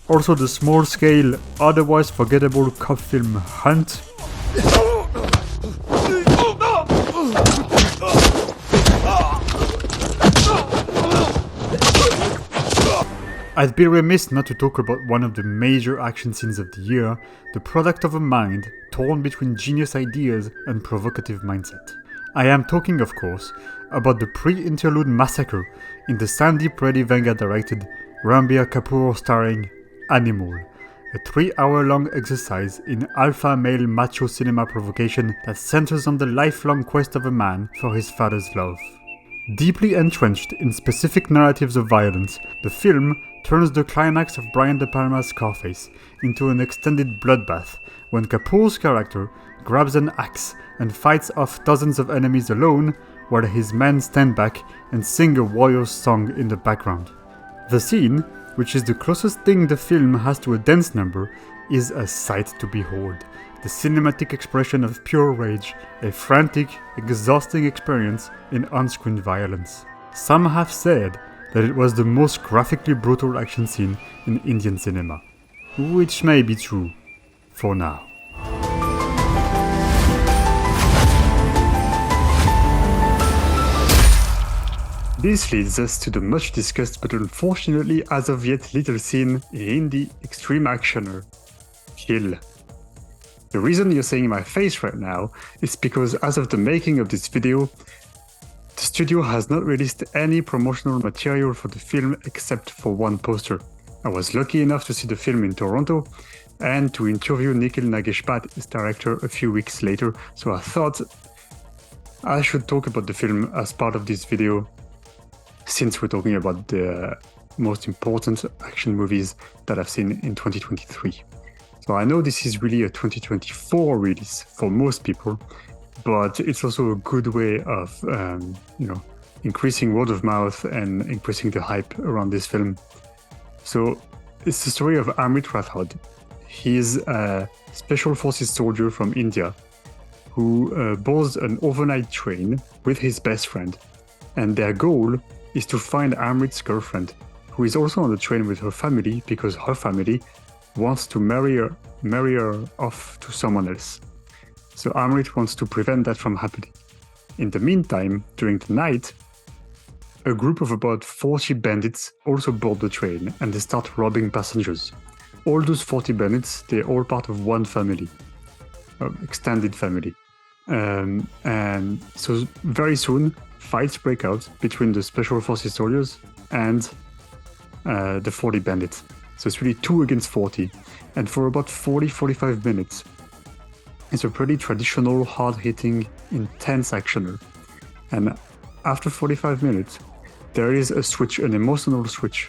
Also the small-scale, otherwise forgettable cop film Hunt. I'd be remiss not to talk about one of the major action scenes of the year, the product of a mind torn between genius ideas and provocative mindset. I am talking, of course, about the pre-interlude massacre in the Sandeep Reddy Venga directed, Ranbir Kapoor starring Animal, a 3-hour-long exercise in alpha male macho cinema provocation that centers on the lifelong quest of a man for his father's love. Deeply entrenched in specific narratives of violence, the film turns the climax of Brian De Palma's Scarface into an extended bloodbath when Kapoor's character grabs an axe and fights off dozens of enemies alone while his men stand back and sing a warrior's song in the background. The scene, which is the closest thing the film has to a dance number, is a sight to behold. The cinematic expression of pure rage, a frantic, exhausting experience in on-screen violence. Some have said that it was the most graphically brutal action scene in Indian cinema, which may be true for now. This leads us to the much discussed but unfortunately as of yet little seen in Hindi extreme actioner, Kill. The reason you're seeing my face right now is because as of the making of this video, the studio has not released any promotional material for the film except for one poster. I was lucky enough to see the film in Toronto and to interview Nikhil Nageshpat, its director, a few weeks later, so I thought I should talk about the film as part of this video, since we're talking about the most important action movies that I've seen in 2023. So I know this is really a 2024 release for most people, but it's also a good way of, increasing word of mouth and increasing the hype around this film. So it's the story of Amrit Rathod. He's a special forces soldier from India who boards an overnight train with his best friend, and their goal is to find Amrit's girlfriend, who is also on the train with her family because her family wants to marry her off to someone else. So Amrit wants to prevent that from happening. In the meantime, during the night, a group of about 40 bandits also board the train and they start robbing passengers. All those 40 bandits, they're all part of one family, extended family. And so very soon, fights break out between the Special Forces soldiers and the 40 bandits. So it's really 2 against 40. And for about 40-45 minutes, It's a pretty traditional, hard-hitting, intense actioner. And after 45 minutes, there is a switch, an emotional switch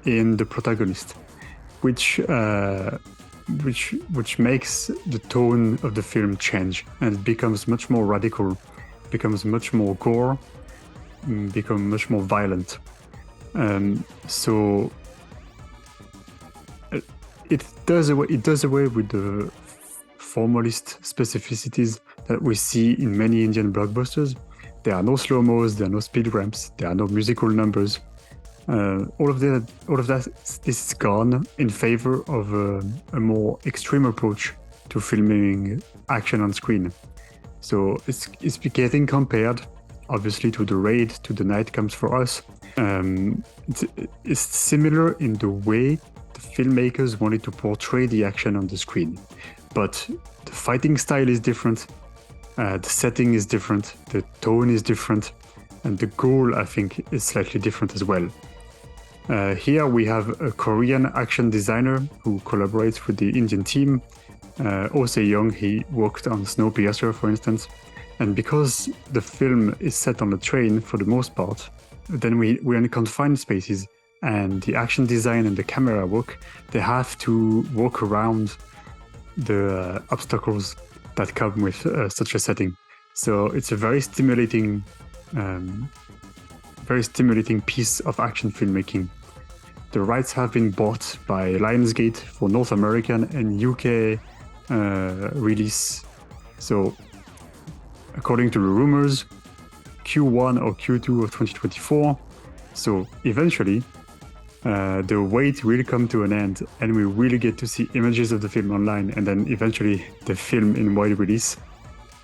in the protagonist, which makes the tone of the film change, and it becomes much more radical, becomes much more gore, becomes much more violent. So it does away with the formalist specificities that we see in many Indian blockbusters. There are no slow-mos, there are no speed ramps, there are no musical numbers. All of that, this is gone in favor of a more extreme approach to filming action on screen. So it's getting compared, obviously, to The Raid, to The Night Comes for Us. It's similar in the way the filmmakers wanted to portray the action on the screen, but the fighting style is different. The setting is different, the tone is different, and the goal, I think, is slightly different as well. Here we have a Korean action designer who collaborates with the Indian team. Oh Se-young, he worked on Snowpiercer, for instance. And because the film is set on a train for the most part, then we're in confined spaces, and the action design and the camera work, they have to walk around the obstacles that come with such a setting. So it's a very stimulating piece of action filmmaking. The rights have been bought by Lionsgate for North American and UK release. So according to the rumors, Q1 or Q2 of 2024. So eventually, the wait will come to an end, and we will get to see images of the film online, and then eventually the film in wide release.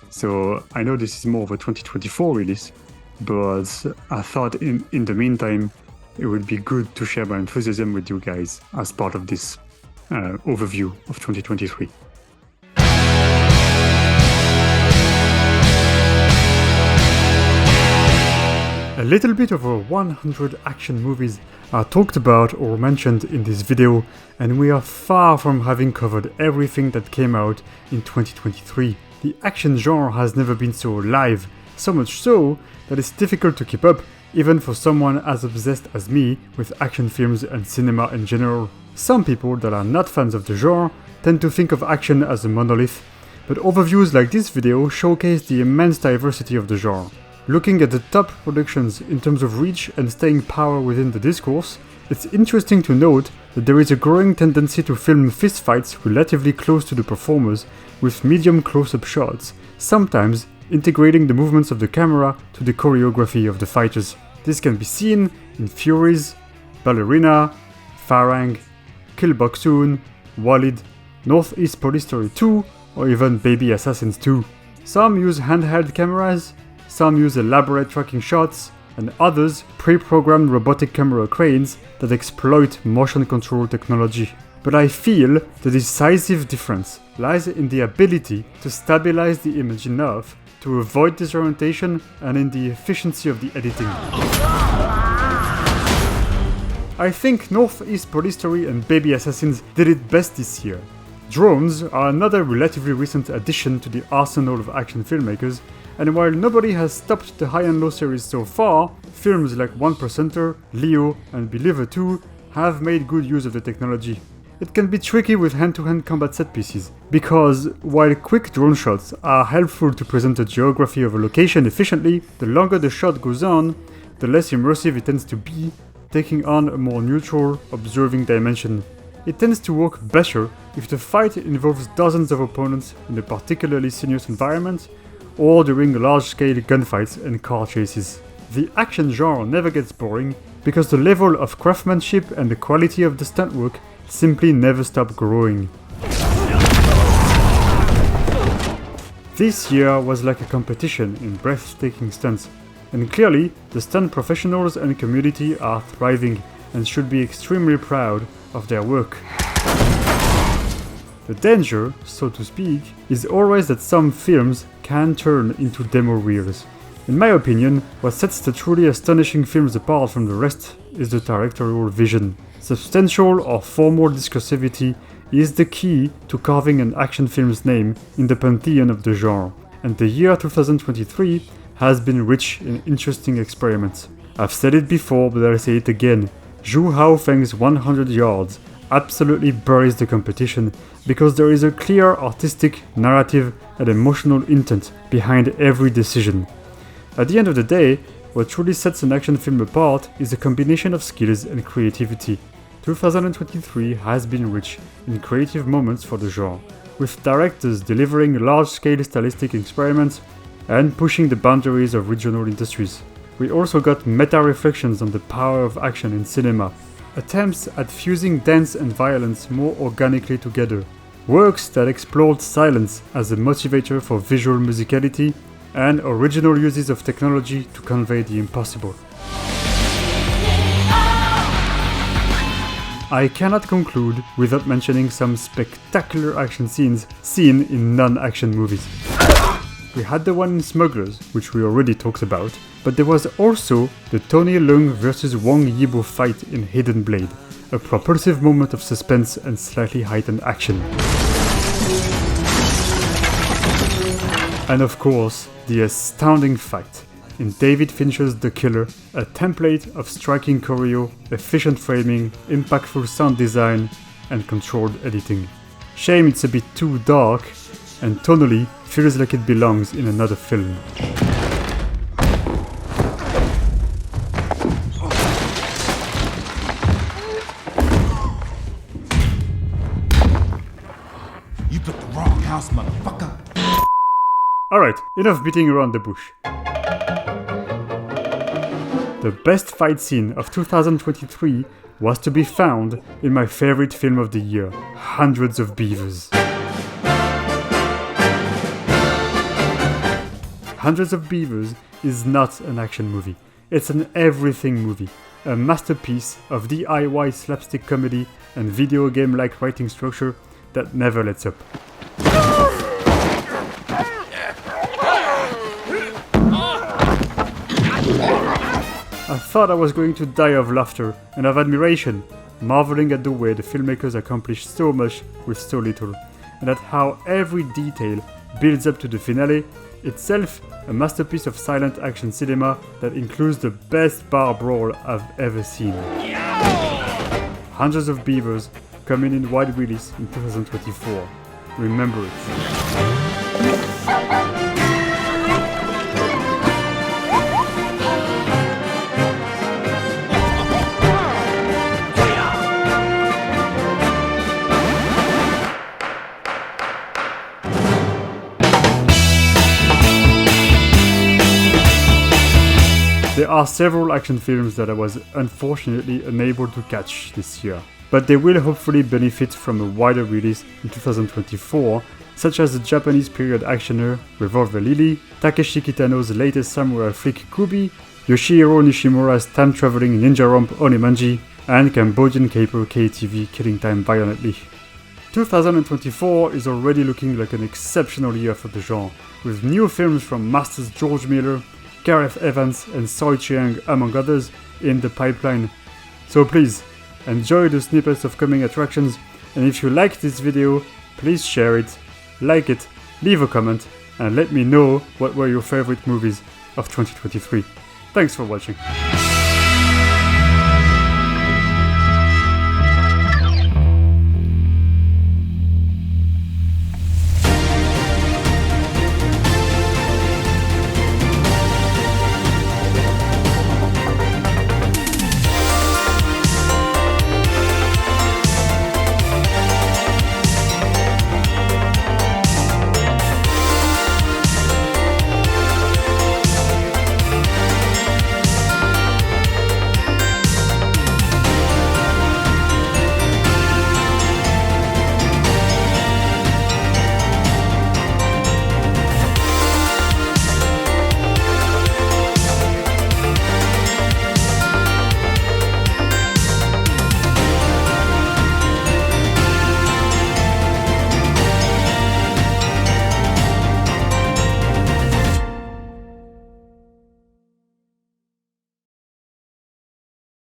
So I know this is more of a 2024 release, but I thought in the meantime, it would be good to share my enthusiasm with you guys as part of this overview of 2023. A little bit over 100 action movies are talked about or mentioned in this video, and we are far from having covered everything that came out in 2023. The action genre has never been so alive, so much so that it's difficult to keep up, even for someone as obsessed as me with action films and cinema in general. Some people that are not fans of the genre tend to think of action as a monolith, but overviews like this video showcase the immense diversity of the genre. Looking at the top productions in terms of reach and staying power within the discourse, it's interesting to note that there is a growing tendency to film fistfights relatively close to the performers with medium close-up shots, sometimes integrating the movements of the camera to the choreography of the fighters. This can be seen in Furies, Ballerina, Farang, Kill Boksoon, Walid, Northeast Police Story 2, or even Baby Assassins 2. Some use handheld cameras, some use elaborate tracking shots, and others pre-programmed robotic camera cranes that exploit motion control technology. But I feel the decisive difference lies in the ability to stabilize the image enough to avoid disorientation and in the efficiency of the editing. I think Northeast Police Story and Baby Assassins did it best this year. Drones are another relatively recent addition to the arsenal of action filmmakers, and while nobody has stopped the High and Low series so far, films like 1%er, Leo, and Believer 2 have made good use of the technology. It can be tricky with hand-to-hand combat set pieces, because while quick drone shots are helpful to present the geography of a location efficiently, the longer the shot goes on, the less immersive it tends to be, taking on a more neutral, observing dimension. It tends to work better if the fight involves dozens of opponents in a particularly sinuous environment, or during large-scale gunfights and car chases. The action genre never gets boring because the level of craftsmanship and the quality of the stunt work simply never stop growing. This year was like a competition in breathtaking stunts, and clearly the stunt professionals and community are thriving and should be extremely proud of their work. The danger, so to speak, is always that some films can turn into demo reels. In my opinion, what sets the truly astonishing films apart from the rest is the directorial vision. Substantial or formal discursivity is the key to carving an action film's name in the pantheon of the genre, and the year 2023 has been rich in interesting experiments. I've said it before, but I'll say it again. Zhu Haofeng's 100 Yards absolutely buries the competition because there is a clear artistic, narrative, and emotional intent behind every decision. At the end of the day, what truly sets an action film apart is a combination of skills and creativity. 2023 has been rich in creative moments for the genre, with directors delivering large-scale stylistic experiments and pushing the boundaries of regional industries. We also got meta-reflections on the power of action in cinema, attempts at fusing dance and violence more organically together, works that explored silence as a motivator for visual musicality, and original uses of technology to convey the impossible. I cannot conclude without mentioning some spectacular action scenes seen in non-action movies. We had the one in Smugglers, which we already talked about, but there was also the Tony Leung vs Wang Yibo fight in Hidden Blade, a propulsive moment of suspense and slightly heightened action. And of course, the astounding fight in David Fincher's The Killer, a template of striking choreo, efficient framing, impactful sound design, and controlled editing. Shame it's a bit too dark, and tonally feels like it belongs in another film. You picked the wrong house, motherfucker. Alright, enough beating around the bush. The best fight scene of 2023 was to be found in my favorite film of the year, Hundreds of Beavers. Hundreds of Beavers is not an action movie, it's an everything movie, a masterpiece of DIY slapstick comedy and video game-like writing structure that never lets up. I thought I was going to die of laughter and of admiration, marveling at the way the filmmakers accomplished so much with so little, and at how every detail builds up to the finale, itself a masterpiece of silent action cinema that includes the best bar brawl I've ever seen. Hundreds of Beavers coming in wide release in 2024. Remember it. There are several action films that I was unfortunately unable to catch this year, but they will hopefully benefit from a wider release in 2024, such as the Japanese period actioner Revolver Lily, Takeshi Kitano's latest samurai flick Kubi, Yoshihiro Nishimura's time-traveling ninja romp Onimanji, and Cambodian caper KTV Killing Time Violently. 2024 is already looking like an exceptional year for the genre, with new films from masters George Miller, Gareth Evans and Soi Chiang, among others, in the pipeline. So please, enjoy the snippets of coming attractions, and if you liked this video, please share it, like it, leave a comment, and let me know what were your favorite movies of 2023. Thanks for watching.